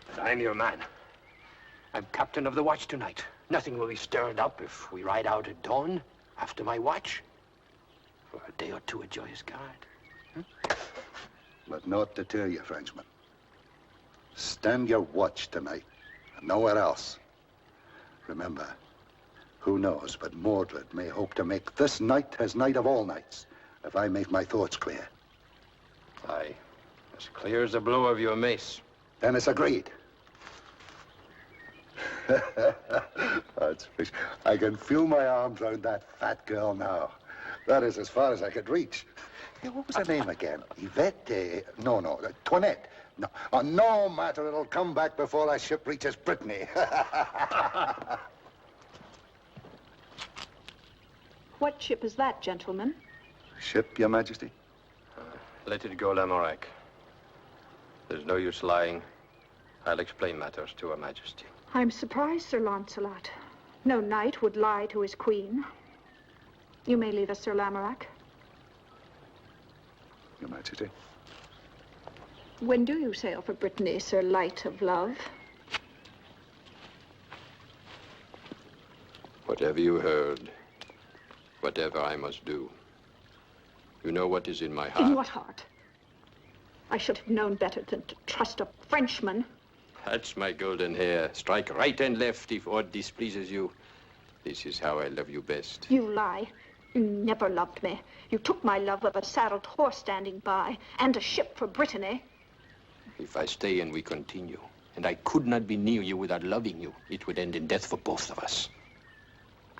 But I'm your man. I'm captain of the watch tonight. Nothing will be stirred up if we ride out at dawn after my watch. For a day or two at joyous guard. Let naught deter you, Frenchman. Stand your watch tonight, and nowhere else. Remember, who knows but Mordred may hope to make this night his night of all nights, if I make my thoughts clear. Aye, as clear as the blow of your mace. Then it's agreed. That's fish. I can feel my arms around that fat girl now. That is as far as I could reach. Yeah, what was her name again? Yvette? No, Toinette. No, no matter, it'll come back before our ship reaches Brittany. What ship is that, gentlemen? Ship, Your Majesty? Let it go, Lamorak. There's no use lying. I'll explain matters to Her Majesty. I'm surprised, Sir Lancelot. No knight would lie to his queen. You may leave us, Sir Lamorak. Your Majesty. When do you sail for Brittany, Sir Light of Love? Whatever you heard, whatever I must do, you know what is in my heart. In what heart? I should have known better than to trust a Frenchman. That's my golden hair. Strike right and left if aught displeases you. This is how I love you best. You lie. You never loved me. You took my love of a saddled horse standing by, and a ship for Brittany. If I stay and we continue, and I could not be near you without loving you, it would end in death for both of us.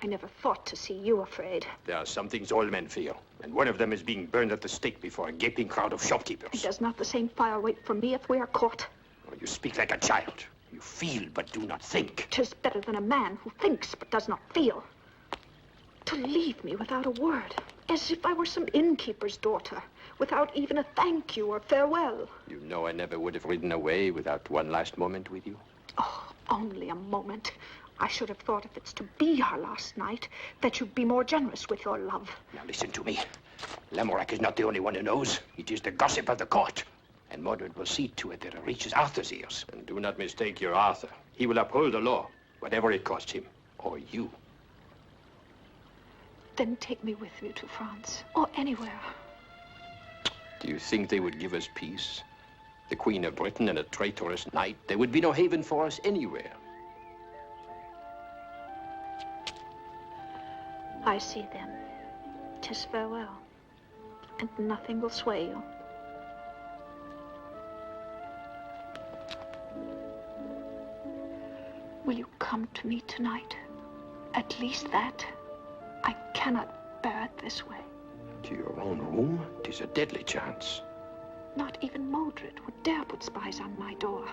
I never thought to see you afraid. There are some things all men fear, and one of them is being burned at the stake before a gaping crowd of shopkeepers. Does not the same fire wait for me if we are caught? Oh, you speak like a child. You feel but do not think. 'Tis better than a man who thinks but does not feel. To leave me without a word, as if I were some innkeeper's daughter, without even a thank you or farewell. You know I never would have ridden away without one last moment with you. Oh, only a moment. I should have thought if it's to be our last night, that you'd be more generous with your love. Now listen to me. Lamorak is not the only one who knows. It is the gossip of the court. And Mordred will see to it that it reaches Arthur's ears. And do not mistake your Arthur. He will uphold the law, whatever it costs him, or you. Then take me with you to France, or anywhere. Do you think they would give us peace? The Queen of Britain and a traitorous knight? There would be no haven for us anywhere. I see then. 'Tis farewell, and nothing will sway you. Will you come to me tonight? At least that. I cannot bear it this way. To your own room? 'Tis a deadly chance. Not even Mordred would dare put spies on my door.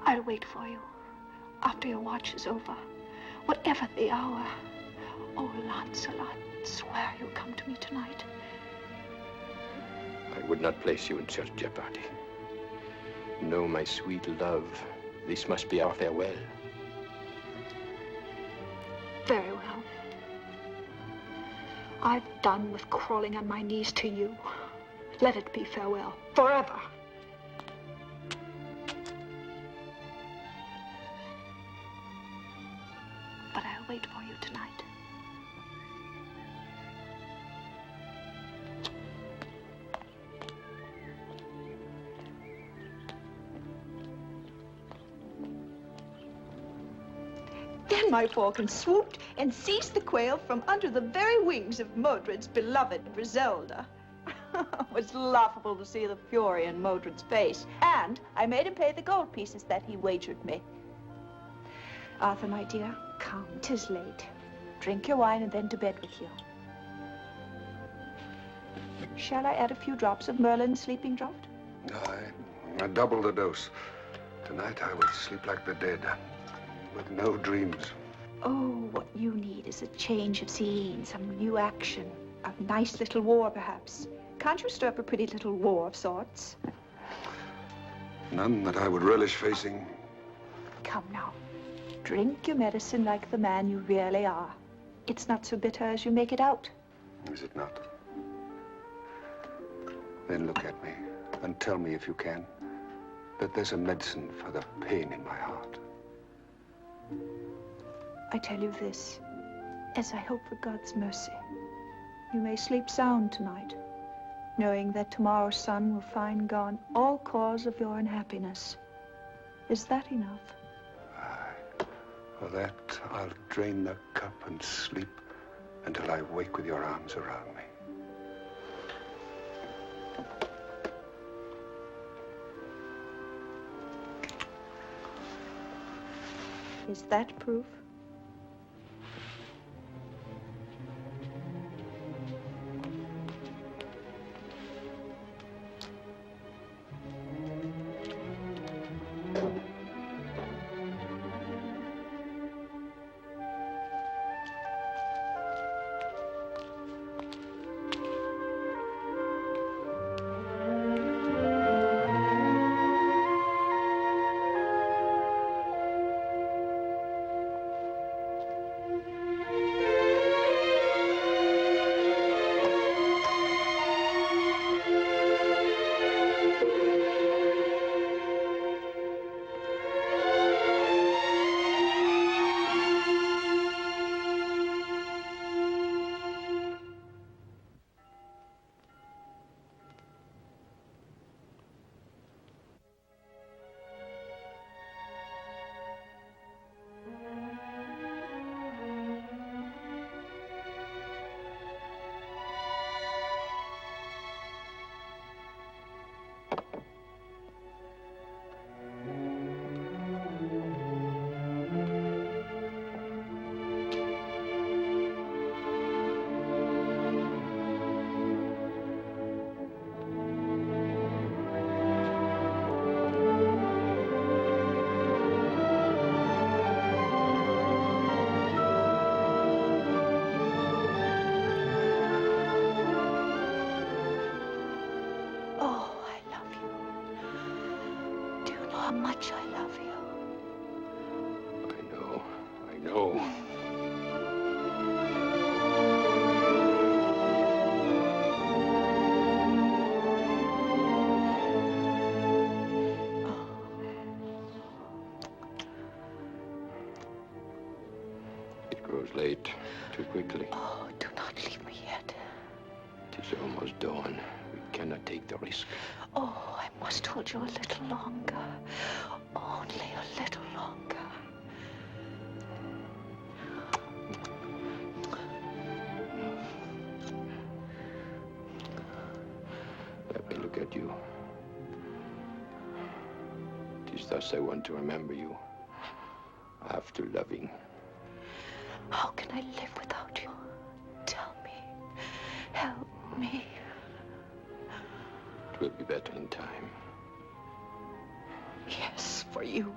I'll wait for you, after your watch is over, whatever the hour. Oh, Lancelot, swear you'll come to me tonight. I would not place you in such jeopardy. No, my sweet love, this must be our farewell. Very well. I've done with crawling on my knees to you. Let it be farewell, forever. But I'll wait for you tonight. Then my falcon swooped and seized the quail from under the very wings of Modred's beloved Griselda. It was laughable to see the fury in Modred's face, and I made him pay the gold pieces that he wagered me. Arthur, my dear, come, 'tis late. Drink your wine and then to bed with you. Shall I add a few drops of Merlin's sleeping draught? I doubled the dose. Tonight I will sleep like the dead, with no dreams. Oh, what you need is a change of scene, some new action. A nice little war, perhaps. Can't you stir up a pretty little war of sorts? None that I would relish facing. Come now. Drink your medicine like the man you really are. It's not so bitter as you make it out. Is it not? Then look at me and tell me, if you can, that there's a medicine for the pain in my heart. I tell you this, as I hope for God's mercy. You may sleep sound tonight, knowing that tomorrow's sun will find gone all cause of your unhappiness. Is that enough? For that, I'll drain the cup and sleep until I wake with your arms around me. Is that proof? how much I love you. I know. It grows late too quickly. Oh, do not leave me yet. It is almost dawn. We cannot take the risk. Oh, I must hold you a little longer. Only a little longer. Let me look at you. It is thus I want to remember you. After loving. How can I live without you? Tell me. Help me. It will be better in time. Yes, for you.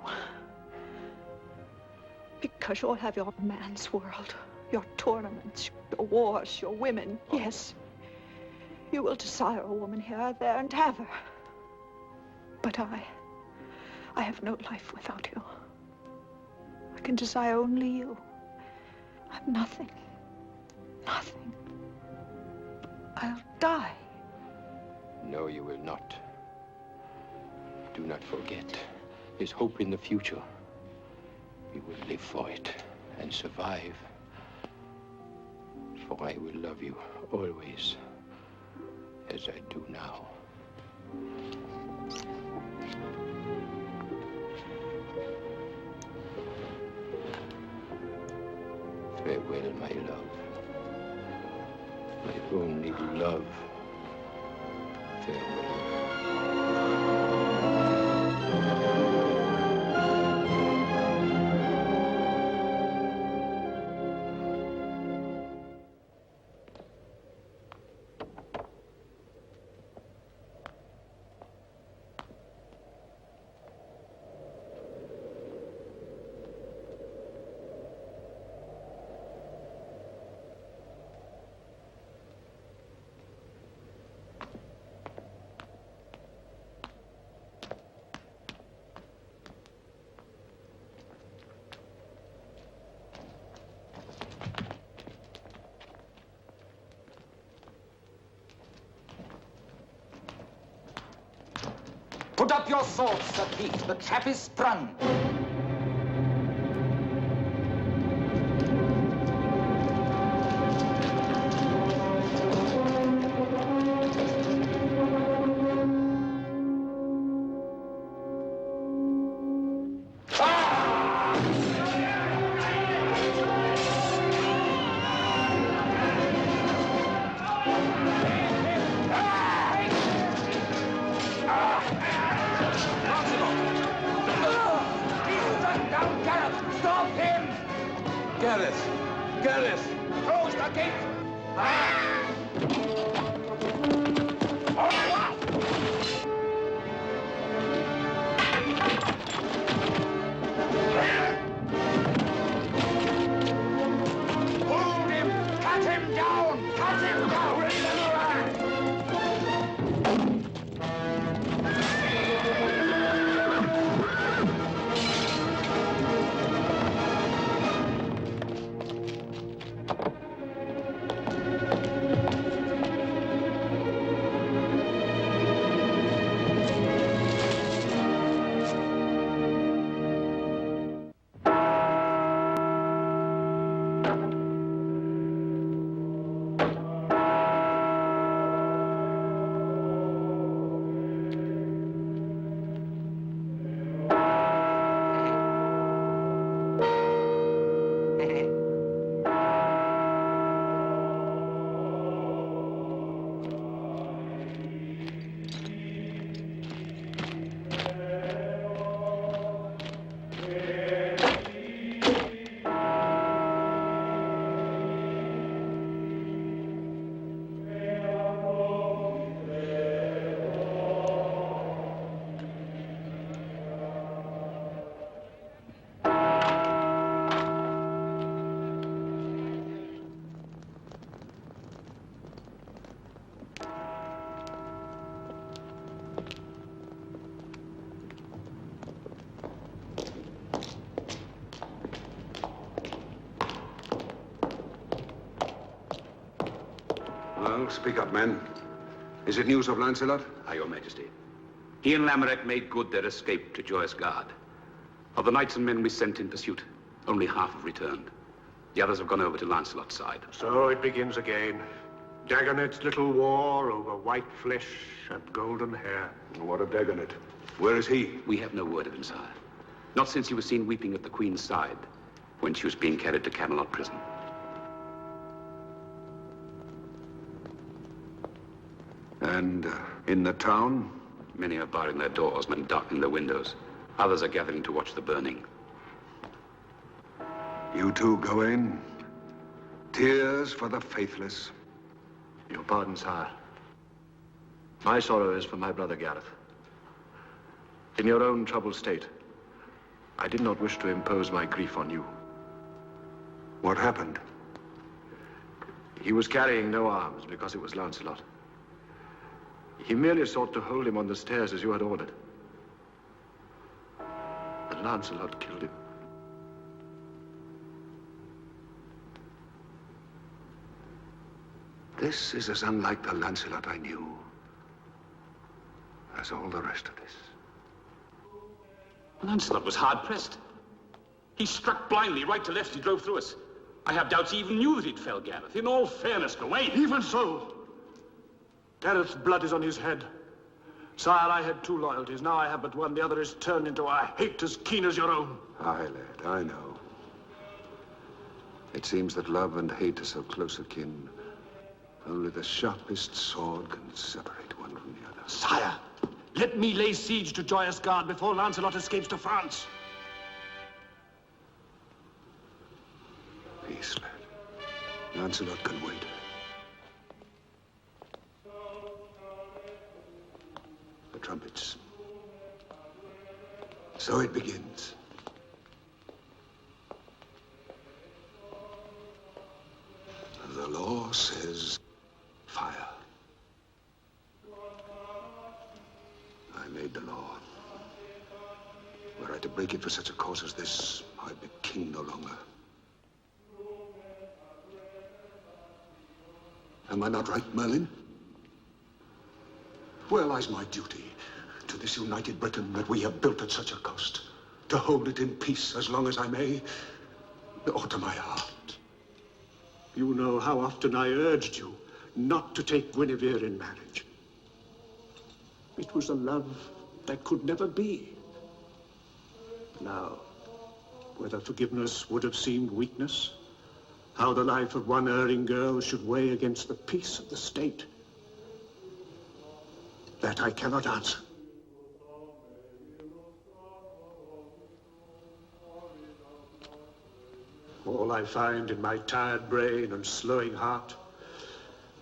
Because you'll have your man's world, your tournaments, your wars, your women. Yes. You will desire a woman here or there and have her. But I have no life without you. I can desire only you. I'm nothing. Nothing. I'll die. No, you will not. Do not forget. There's hope in the future. We will live for it and survive. For I will love you always, as I do now. Farewell, my love. My only love. Farewell. Put up your swords, Sir Keith. The trap is sprung. Speak up, men. Is it news of Lancelot? Aye, Your Majesty. He and Lamorak made good their escape to Joyous Gard. Of the knights and men we sent in pursuit, only half have returned. The others have gone over to Lancelot's side. So it begins again. Dagonet's little war over white flesh and golden hair. What of Dagonet? Where is he? We have no word of him, sire. Not since he was seen weeping at the Queen's side when she was being carried to Camelot prison. And in the town? Many are barring their doors, men darkening their windows. Others are gathering to watch the burning. You too, Gawain? Tears for the faithless. Your pardon, sire. My sorrow is for my brother Gareth. In your own troubled state, I did not wish to impose my grief on you. What happened? He was carrying no arms because it was Lancelot. He merely sought to hold him on the stairs as you had ordered. And Lancelot killed him. This is as unlike the Lancelot I knew as all the rest of this. Lancelot was hard-pressed. He struck blindly, right to left, he drove through us. I have doubts he even knew that he'd fell Gareth. In all fairness, Gawain. Even so, Gareth's blood is on his head. Sire, I had two loyalties. Now I have but one. The other is turned into a hate as keen as your own. Aye, lad, I know. It seems that love and hate are so close akin. Only the sharpest sword can separate one from the other. Sire, let me lay siege to Joyous Gard before Lancelot escapes to France. Peace, lad. Lancelot can wait. The trumpets. So it begins. The law says fire. I made the law. Were I to break it for such a cause as this, I'd be king no longer. Am I not right, Merlin? Where lies my duty to this united Britain that we have built at such a cost? To hold it in peace as long as I may, or to my heart? You know how often I urged you not to take Guinevere in marriage. It was a love that could never be. Now, whether forgiveness would have seemed weakness, how the life of one erring girl should weigh against the peace of the state, that I cannot answer. All I find in my tired brain and slowing heart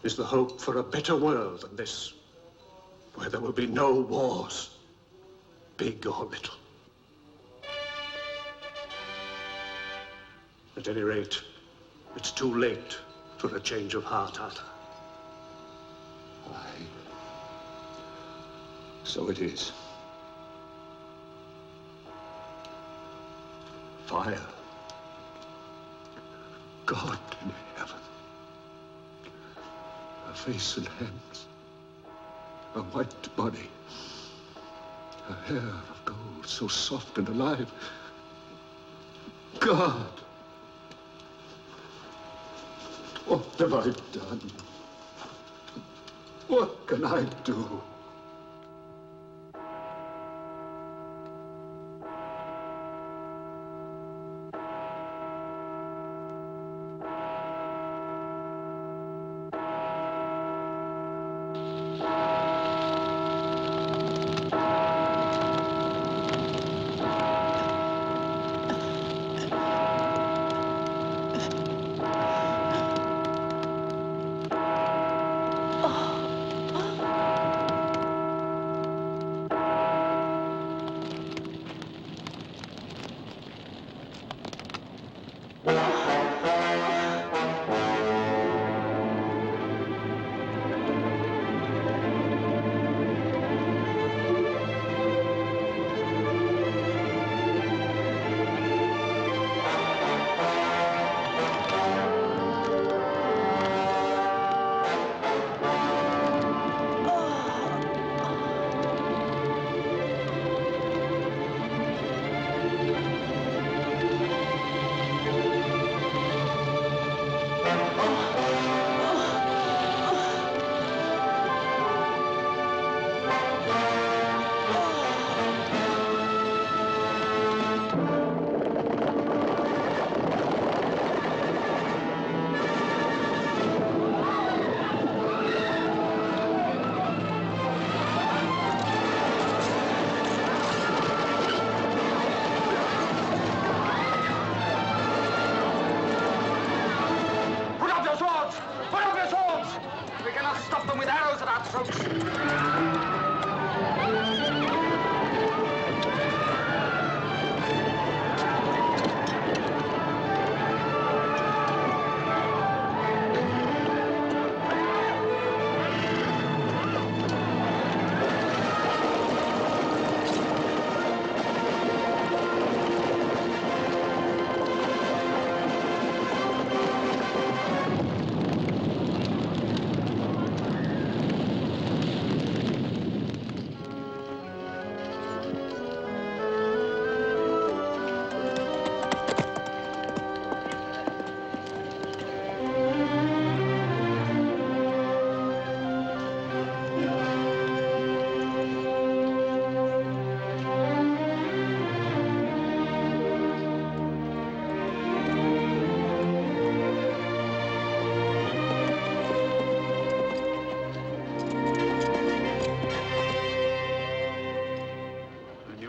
is the hope for a better world than this, where there will be no wars, big or little. At any rate, it's too late for a change of heart, Arthur. Aye. So it is. Fire. God in heaven. A face and hands. A white body. A hair of gold, so soft and alive. God! What have I done? What can I do?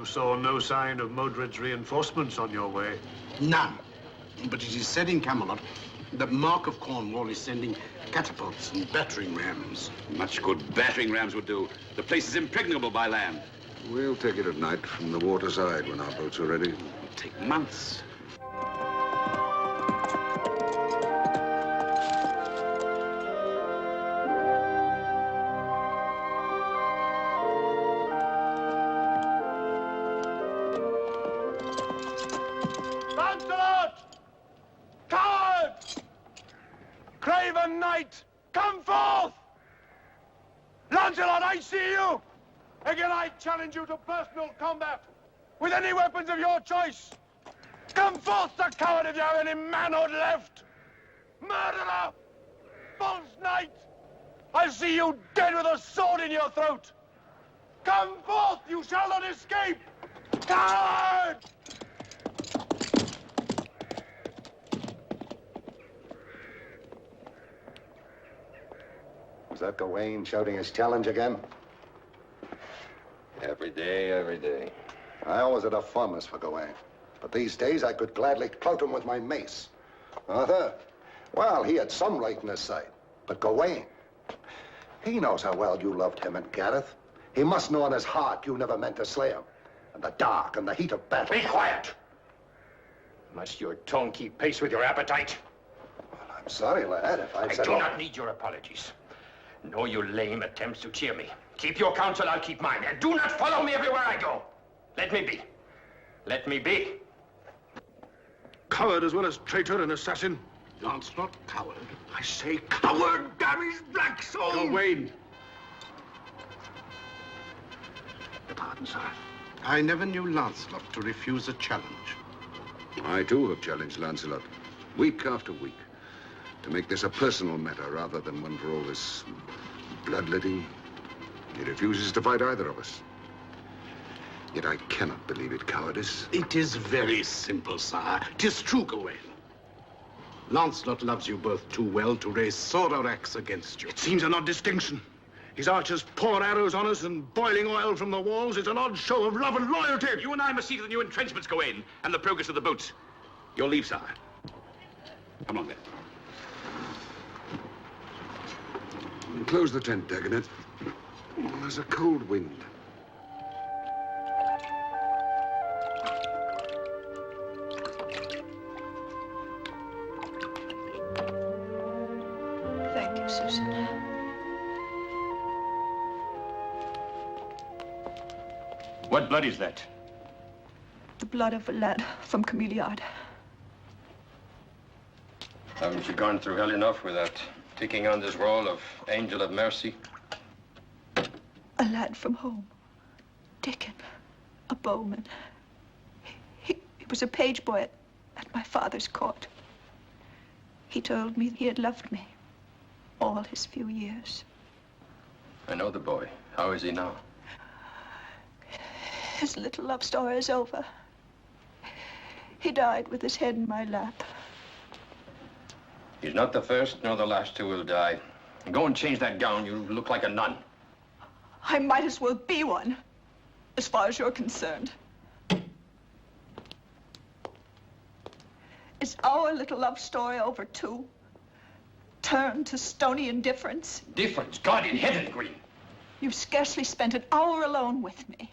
You saw no sign of Modred's reinforcements on your way? None. But it is said in Camelot that Mark of Cornwall is sending catapults and battering rams. Much good battering rams would do. The place is impregnable by land. We'll take it at night from the waterside when our boats are ready. It'll take months. Lancelot! Coward! Craven knight, come forth! Lancelot, I see you! Again, I challenge you to personal combat with any weapons of your choice. Come forth, the coward, if you have any manhood left. Murderer! False knight! I see you dead with a sword in your throat. Come forth, you shall not escape! Coward! Is that Gawain shouting his challenge again? Every day, every day. I always had a fondness for Gawain. But these days I could gladly clout him with my mace. Arthur, well, he had some right in his side. But Gawain, he knows how well you loved him and Gareth. He must know in his heart you never meant to slay him. In the dark and the heat of battle. Be quiet! Must your tongue keep pace with your appetite? Well, I'm sorry, lad, if I've I said... do not need your apologies. Nor your lame attempts to cheer me. Keep your counsel, I'll keep mine. And do not follow me everywhere I go. Let me be. Let me be. Coward as well as traitor and assassin. Lancelot, coward. I say coward, damn his black soul! Gawain. Pardon, sir. I never knew Lancelot to refuse a challenge. I, too, have challenged Lancelot, week after week, to make this a personal matter rather than one for all this bloodletting. He refuses to fight either of us. Yet I cannot believe it cowardice. It is very simple, sire. 'Tis true, Gawain. Lancelot loves you both too well to raise sword or axe against you. It seems an odd distinction. His archers pour arrows on us and boiling oil from the walls. It's an odd show of love and loyalty. You and I must see to the new entrenchments, Gawain, and the progress of the boats. Your leave, sire. Come on, then. Close the tent, Dagonet. There's a cold wind. Thank you, Susan. What blood is that? The blood of a lad from Camelot. Haven't you gone through hell enough without taking on this role of angel of mercy? A lad from home. Dickon. A bowman. He was a page boy at my father's court. He told me he had loved me all his few years. I know the boy. How is he now? His little love story is over. He died with his head in my lap. He's not the first nor the last who will die. Go and change that gown. You look like a nun. I might as well be one, as far as you're concerned. Is our little love story over, too? Turned to stony indifference? Difference? God in heaven, Green. You've scarcely spent an hour alone with me.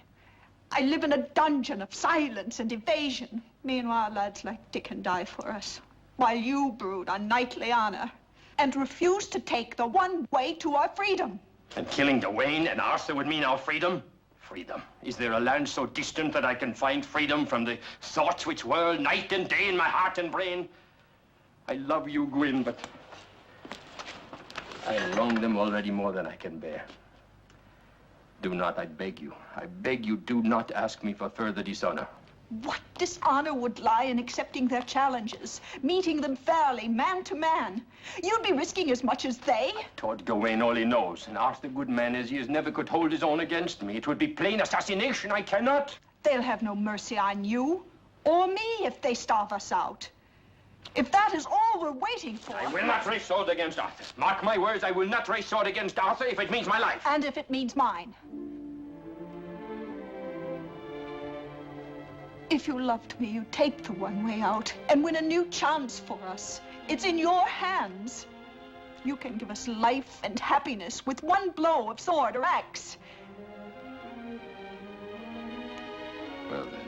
I live in a dungeon of silence and evasion. Meanwhile, lads like Dickon die for us, while you brood on knightly honor and refuse to take the one way to our freedom. And killing Gawain and Arthur would mean our freedom? Freedom. Is there a land so distant that I can find freedom from the thoughts which whirl night and day in my heart and brain? I love you, Gwyn, but I wrong them already more than I can bear. Do not, I beg you, do not ask me for further dishonor. What dishonor would lie in accepting their challenges, meeting them fairly, man to man? You'd be risking as much as they. Toward Gawain all he knows, and Arthur, good man as he is, never could hold his own against me. It would be plain assassination. I cannot. They'll have no mercy on you or me if they starve us out. If that is all we're waiting for... I will not raise sword against Arthur. Mark my words, I will not raise sword against Arthur if it means my life. And if it means mine. If you loved me, you'd take the one way out and win a new chance for us. It's in your hands. You can give us life and happiness with one blow of sword or axe. Well, then.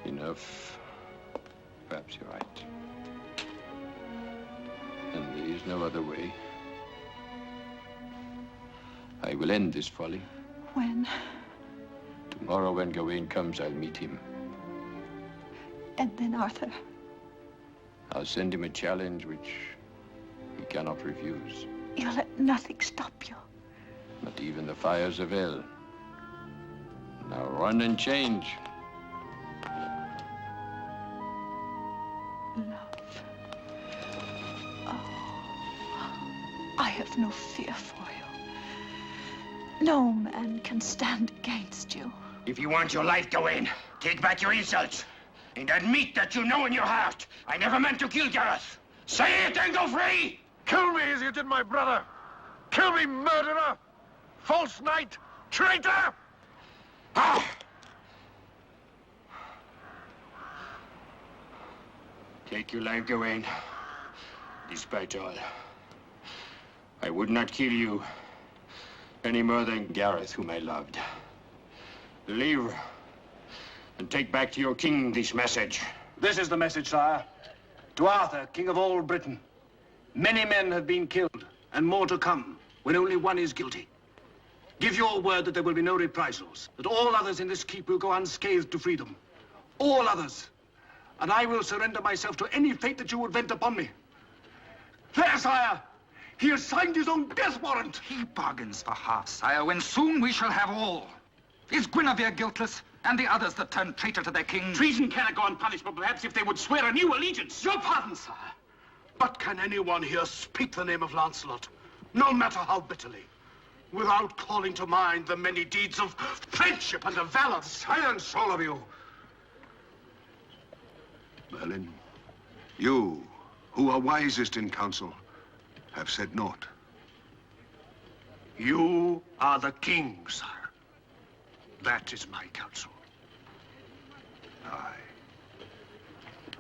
Enough. Perhaps you're right. And there is no other way. I will end this folly. When? Tomorrow when Gawain comes, I'll meet him. And then Arthur? I'll send him a challenge which he cannot refuse. You'll let nothing stop you. Not even the fires of hell. Now run and change. Love. Oh, I have no fear for you. No man can stand against you. If you want your life, Gawain, take back your insults. And admit that you know in your heart, I never meant to kill Gareth. Say it and go free! Kill me as you did my brother. Kill me, murderer! False knight! Traitor! Ah! Take your life, Gawain. Despite all, I would not kill you any more than Gareth, whom I loved. Leave and take back to your king this message. This is the message, sire. To Arthur, king of all Britain. Many men have been killed, and more to come, when only one is guilty. Give your word that there will be no reprisals, that all others in this keep will go unscathed to freedom. All others. And I will surrender myself to any fate that you would vent upon me. There, sire! He has signed his own death warrant! He bargains for half, sire, when soon we shall have all. Is Guinevere guiltless? And the others that turned traitor to their king? Treason cannot go unpunished, but perhaps if they would swear a new allegiance. Your pardon, sire. But can anyone here speak the name of Lancelot, no matter how bitterly, without calling to mind the many deeds of friendship and of valor? Silence, all of you. Merlin, you, who are wisest in council, have said naught. You are the king, sire. That is my counsel. Aye.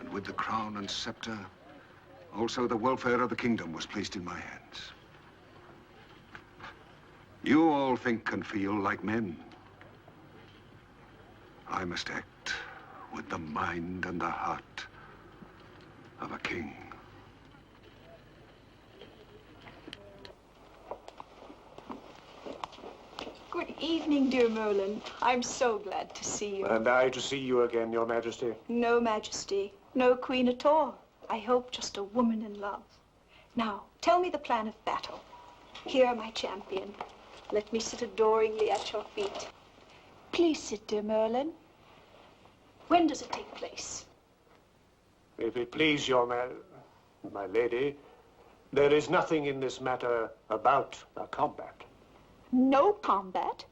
And with the crown and scepter, also the welfare of the kingdom was placed in my hands. You all think and feel like men. I must act with the mind and the heart of a king. Good evening, dear Merlin. I'm so glad to see you. And I to see you again, Your Majesty. No majesty, no queen at all. I hope just a woman in love. Now, tell me the plan of battle. Here, my champion. Let me sit adoringly at your feet. Please sit, dear Merlin. When does it take place? If it please my lady, there is nothing in this matter about a combat. No combat?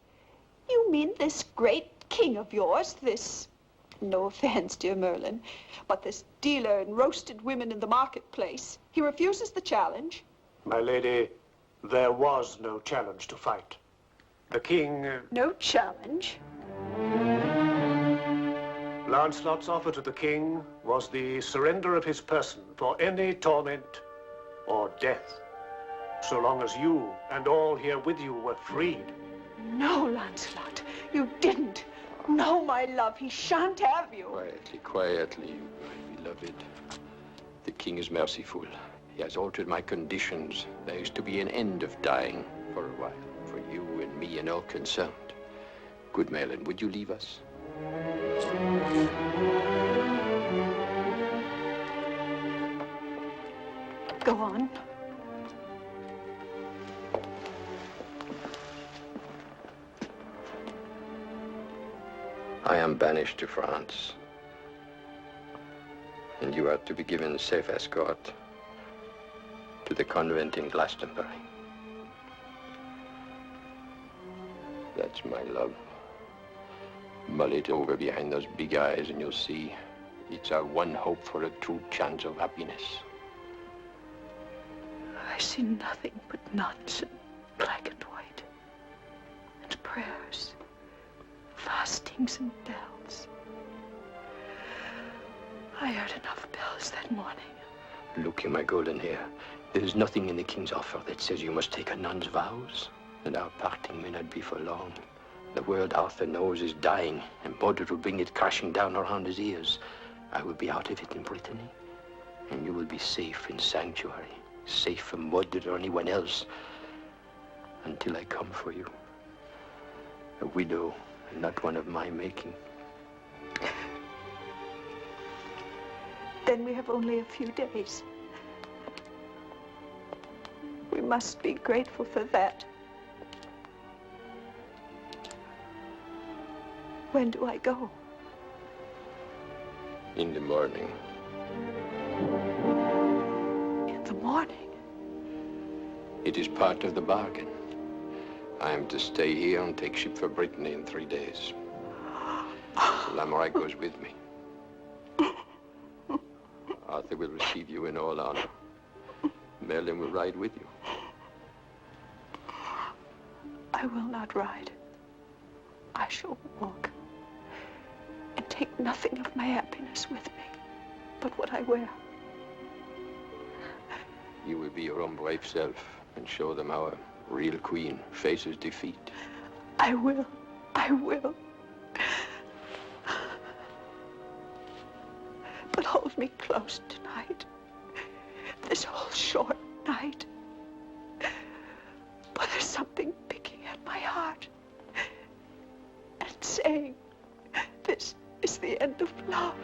You mean this great king of yours, this, no offense, dear Merlin, but this dealer in roasted women in the marketplace, he refuses the challenge? My lady, there was no challenge to fight. The king... No challenge? Lancelot's offer to the king was the surrender of his person for any torment or death, so long as you and all here with you were freed. No, Lancelot, you didn't. No, my love, he shan't have you. Quietly, quietly, my beloved. The king is merciful. He has altered my conditions. There is to be an end of dying for a while, for you and me and all concerned. Good Merlin, would you leave us? Go on. I am banished to France, and you are to be given safe escort to the convent in Glastonbury. That's my love. Mull it over behind those big eyes and you'll see it's our one hope for a true chance of happiness. I see nothing but knots and black and white, and prayers, fast bustings and bells. I heard enough bells that morning. Look you, my golden hair. There is nothing in the king's offer that says you must take a nun's vows, and our parting may not be for long. The world Arthur knows is dying, and Mordred will bring it crashing down around his ears. I will be out of it in Brittany, and you will be safe in sanctuary, safe from Mordred or anyone else, until I come for you. A widow, and not one of my making. Then we have only a few days. We must be grateful for that. When do I go? In the morning. In the morning? It is part of the bargain. I am to stay here and take ship for Brittany in 3 days. Lamorak goes with me. Arthur will receive you in all honor. Merlin will ride with you. I will not ride. I shall walk. And take nothing of my happiness with me, but what I wear. You will be your own brave self and show them our real queen faces defeat. I will. I will. But hold me close tonight. This whole short night. But there's something picking at my heart and saying, this is the end of love.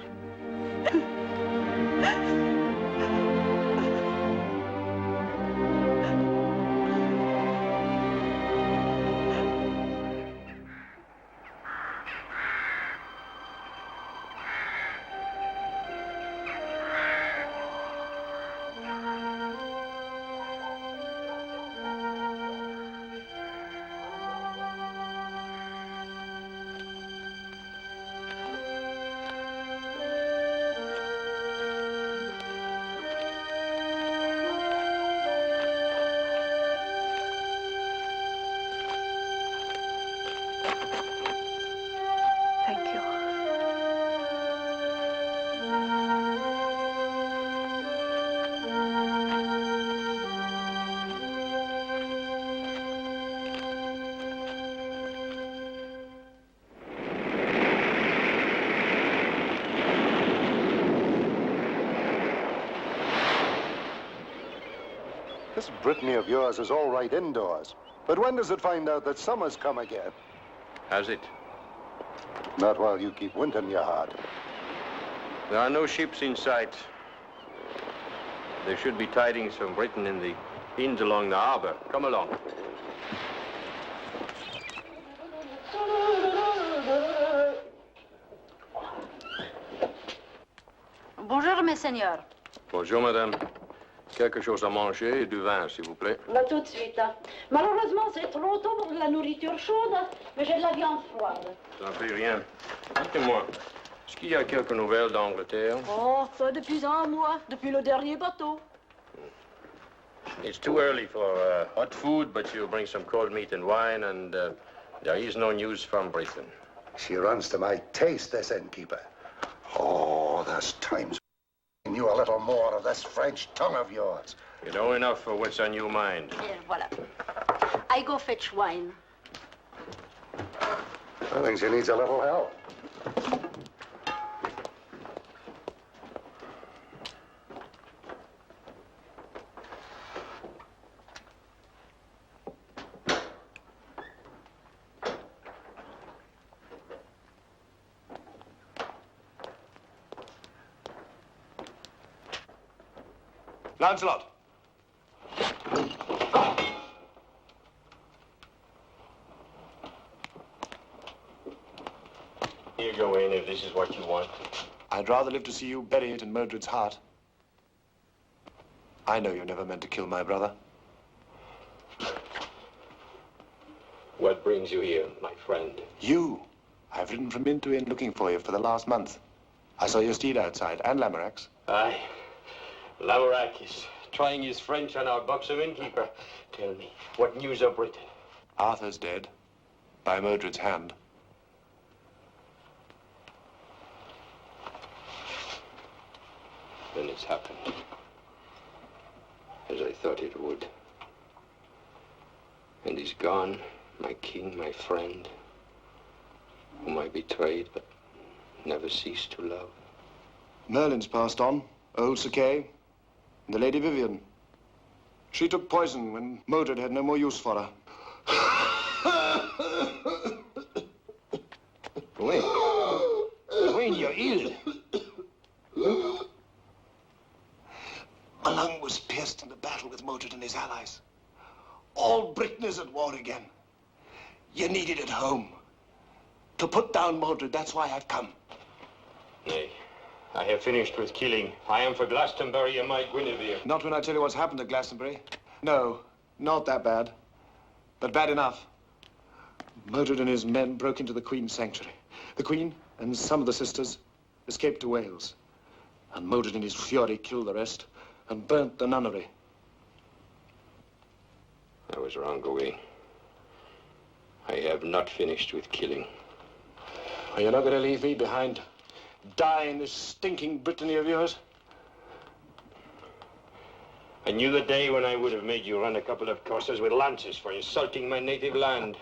This Brittany of yours is all right indoors. But when does it find out that summer's come again? Has it? Not while you keep winter in your heart. There are no ships in sight. There should be tidings from Britain in the inns along the harbor. Come along. Bonjour, mes seigneurs. Bonjour, madame. Quelque chose à manger et du vin, s'il vous plaît. Là, tout de suite. Hein. Malheureusement, c'est trop tôt pour de la nourriture chaude, mais j'ai de la viande froide. Ça ne fait rien. Dites-moi, est-ce qu'il y a quelques nouvelles d'Angleterre? Oh, ça depuis un mois, depuis le dernier bateau. It's too early for hot food, but you bring some cold meat and wine, and there is no news from Britain. She runs to my taste, this innkeeper. Oh, there's times when you a little more of this French tongue of yours. You know enough for what's on your mind. Here, voilà. I go fetch wine. I think she needs a little help. Lancelot! Here, go in if this is what you want. I'd rather live to see you bury it in Mordred's heart. I know you never meant to kill my brother. What brings you here, my friend? You! I've ridden from inn to inn looking for you for the last month. I saw your steed outside, and Lamorak's. Aye. Lamorak is trying his French on our buxom innkeeper. Tell me, what news of Britain? Arthur's dead, by Mordred's hand. Then it's happened. As I thought it would. And he's gone, my king, my friend, whom I betrayed but never ceased to love. Merlin's passed on, old Sir Kay, and the Lady Vivian. She took poison when Modred had no more use for her. Wayne, you're ill. My lung was pierced in the battle with Modred and his allies. All Britain is at war again. You're needed at home. To put down Modred, that's why I've come. Nay, I have finished with killing. I am for Glastonbury and my Guinevere. Not when I tell you what's happened at Glastonbury. No, not that bad. But bad enough. Modred and his men broke into the Queen's sanctuary. The Queen and some of the sisters escaped to Wales. And Modred in his fury killed the rest and burnt the nunnery. I was wrong, Gawain. I have not finished with killing. Are you not going to leave me behind? Die in this stinking Brittany of yours? I knew the day when I would have made you run a couple of courses with lances for insulting my native land.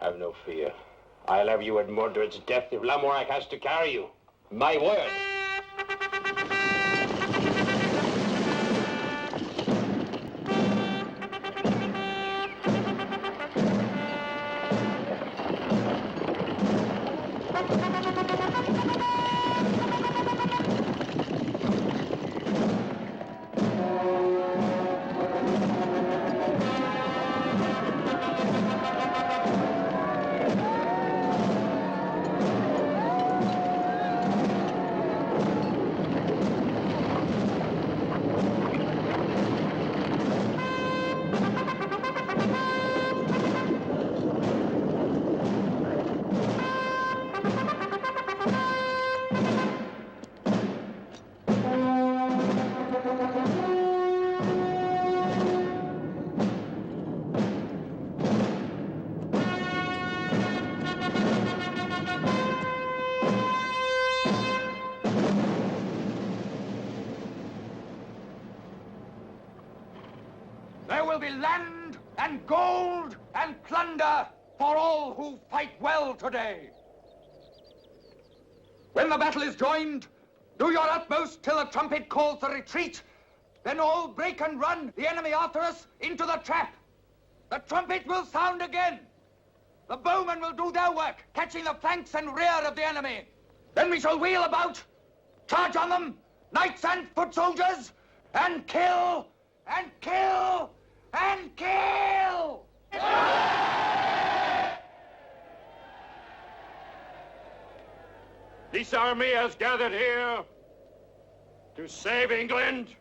Have no fear. I'll have you at Mordred's death if Lamorak has to carry you. My word. There will be land and gold and plunder for all who fight well today. When the battle is joined, do your utmost till the trumpet calls the retreat. Then all break and run, the enemy after us, into the trap. The trumpet will sound again. The bowmen will do their work, catching the flanks and rear of the enemy. Then we shall wheel about, charge on them, knights and foot soldiers, and kill, and kill, and kill! This army has gathered here to save England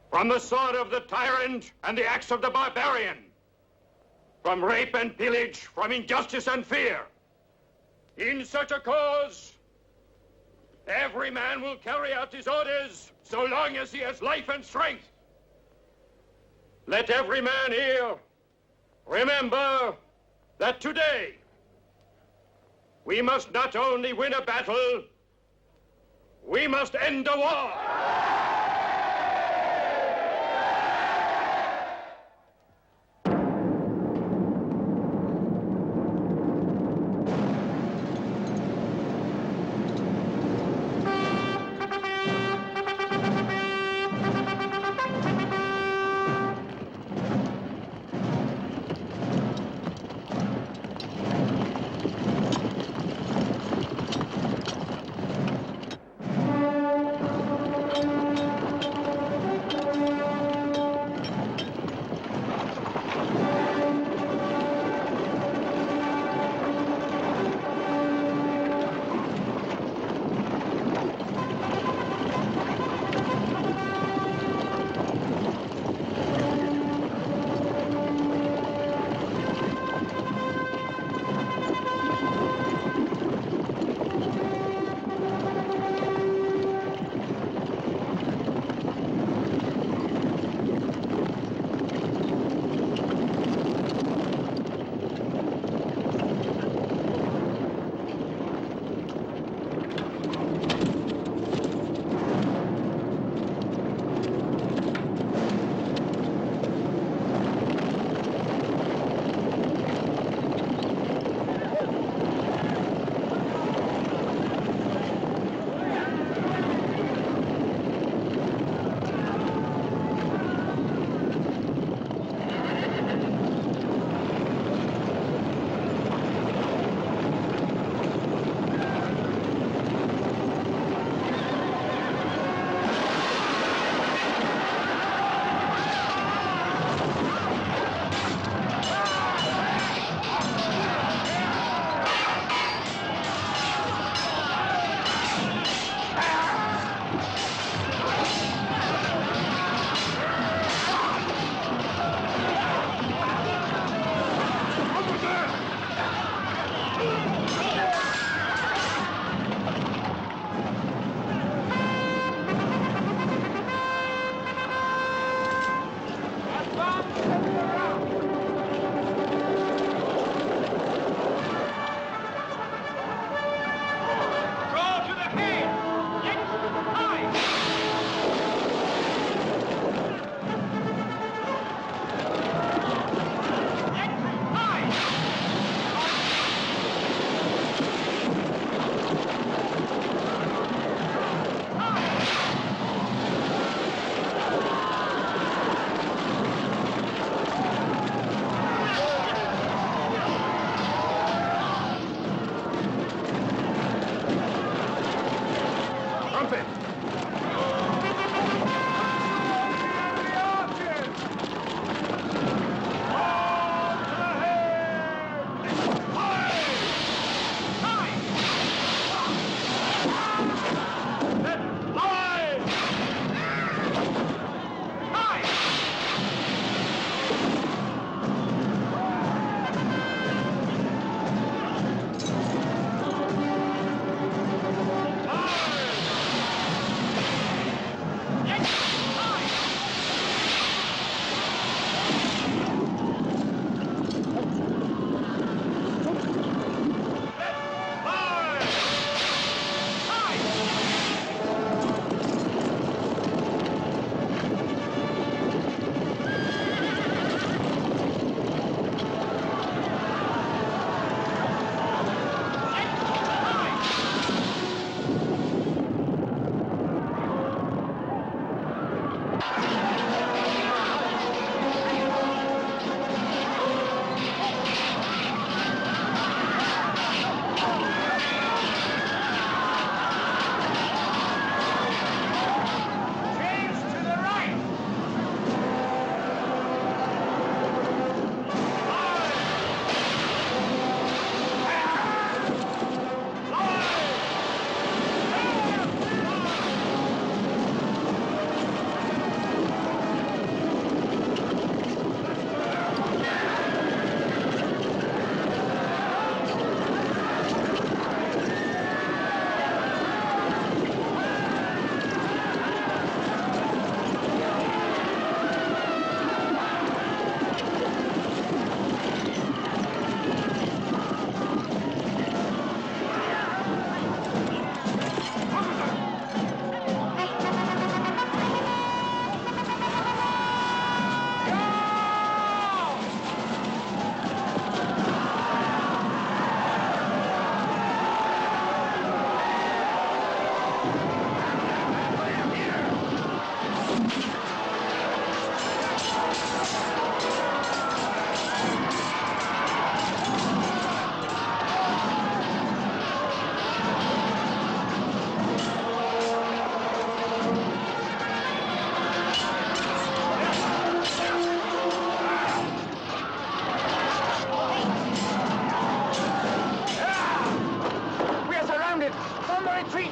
from the sword of the tyrant and the axe of the barbarian, from rape and pillage, from injustice and fear. In such a cause, every man will carry out his orders so long as he has life and strength. Let every man here remember that today we must not only win a battle, we must end a war. retreat!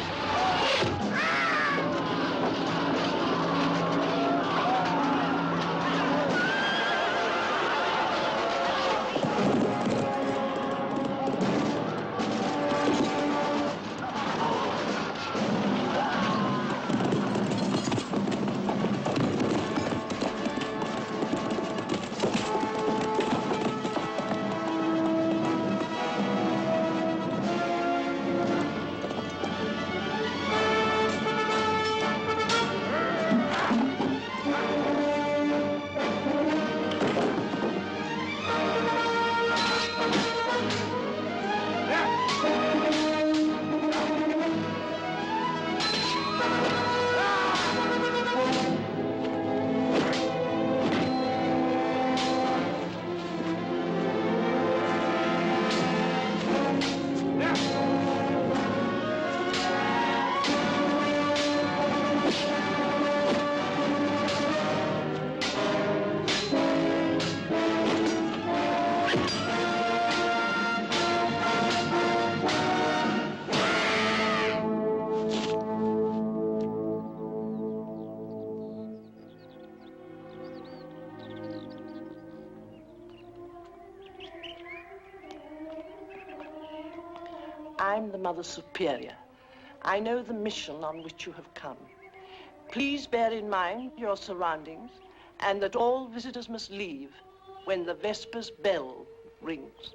I'm the Mother Superior. I know the mission on which you have come. Please bear in mind your surroundings and that all visitors must leave when the Vespers bell rings.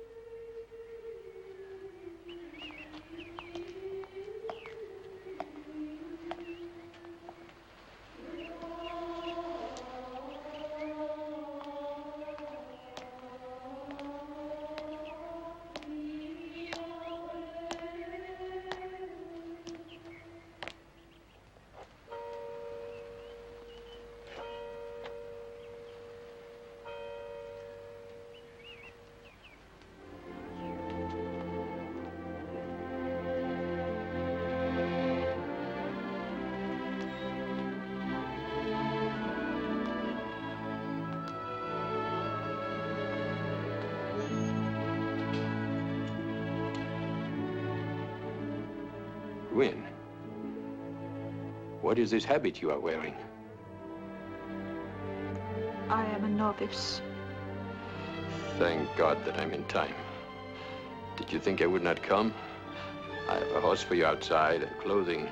Gwyn, what is this habit you are wearing? I am a novice. Thank God that I'm in time. Did you think I would not come? I have a horse for you outside and clothing.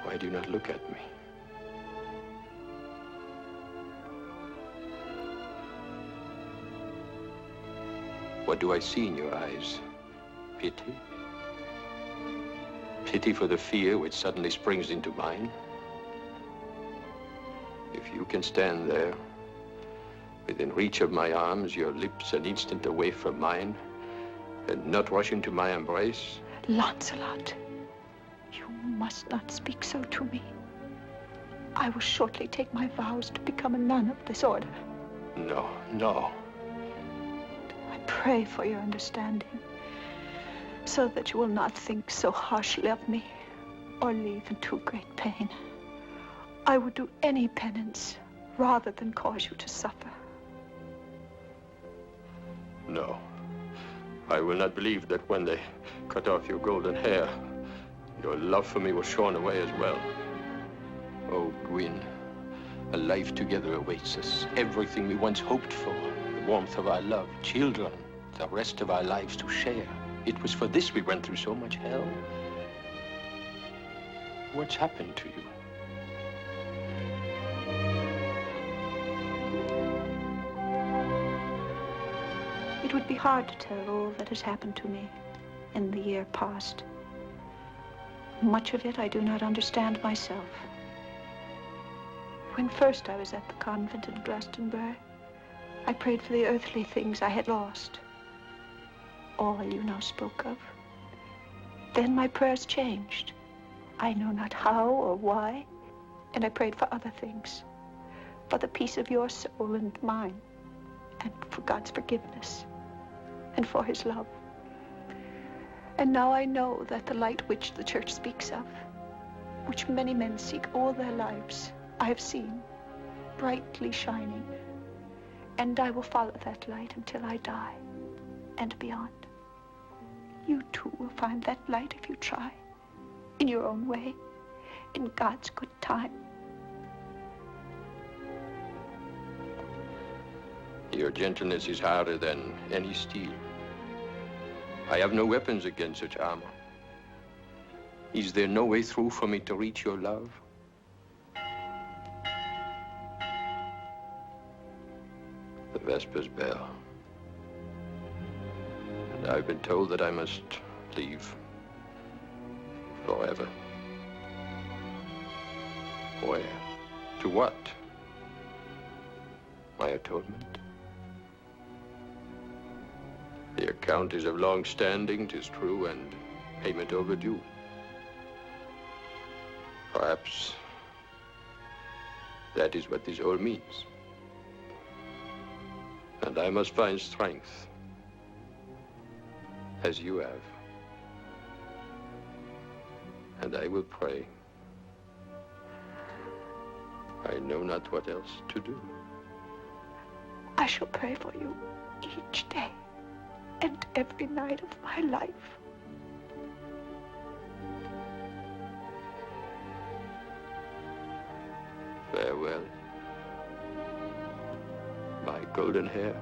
Why do you not look at me? What do I see in your eyes? Pity? Pity for the fear which suddenly springs into mine? If you can stand there, within reach of my arms, your lips an instant away from mine, and not rush into my embrace. Lancelot, you must not speak so to me. I will shortly take my vows to become a nun of this order. No, no. I pray for your understanding, so that you will not think so harshly of me, or leave in too great pain. I would do any penance rather than cause you to suffer. No. I will not believe that when they cut off your golden hair, your love for me was shorn away as well. Oh, Gwyn, a life together awaits us. Everything we once hoped for, the warmth of our love, children, the rest of our lives to share. It was for this we went through so much hell. What's happened to you? It would be hard to tell all that has happened to me in the year past. Much of it I do not understand myself. When first I was at the convent in Glastonbury, I prayed for the earthly things I had lost. All you now spoke of. Then my prayers changed. I know not how or why, and I prayed for other things. For the peace of your soul and mine, and for God's forgiveness, and for his love. And now I know that the light which the Church speaks of, which many men seek all their lives, I have seen, brightly shining. And I will follow that light until I die, and beyond. You too will find that light if you try. In your own way. In God's good time. Your gentleness is harder than any steel. I have no weapons against such armor. Is there no way through for me to reach your love? The Vespers bell. And I've been told that I must leave forever. Where? To what? My atonement? The account is of long standing, 'tis true, and payment overdue. Perhaps that is what this all means. And I must find strength, as you have. And I will pray. I know not what else to do. I shall pray for you each day and every night of my life. Farewell, my golden hair.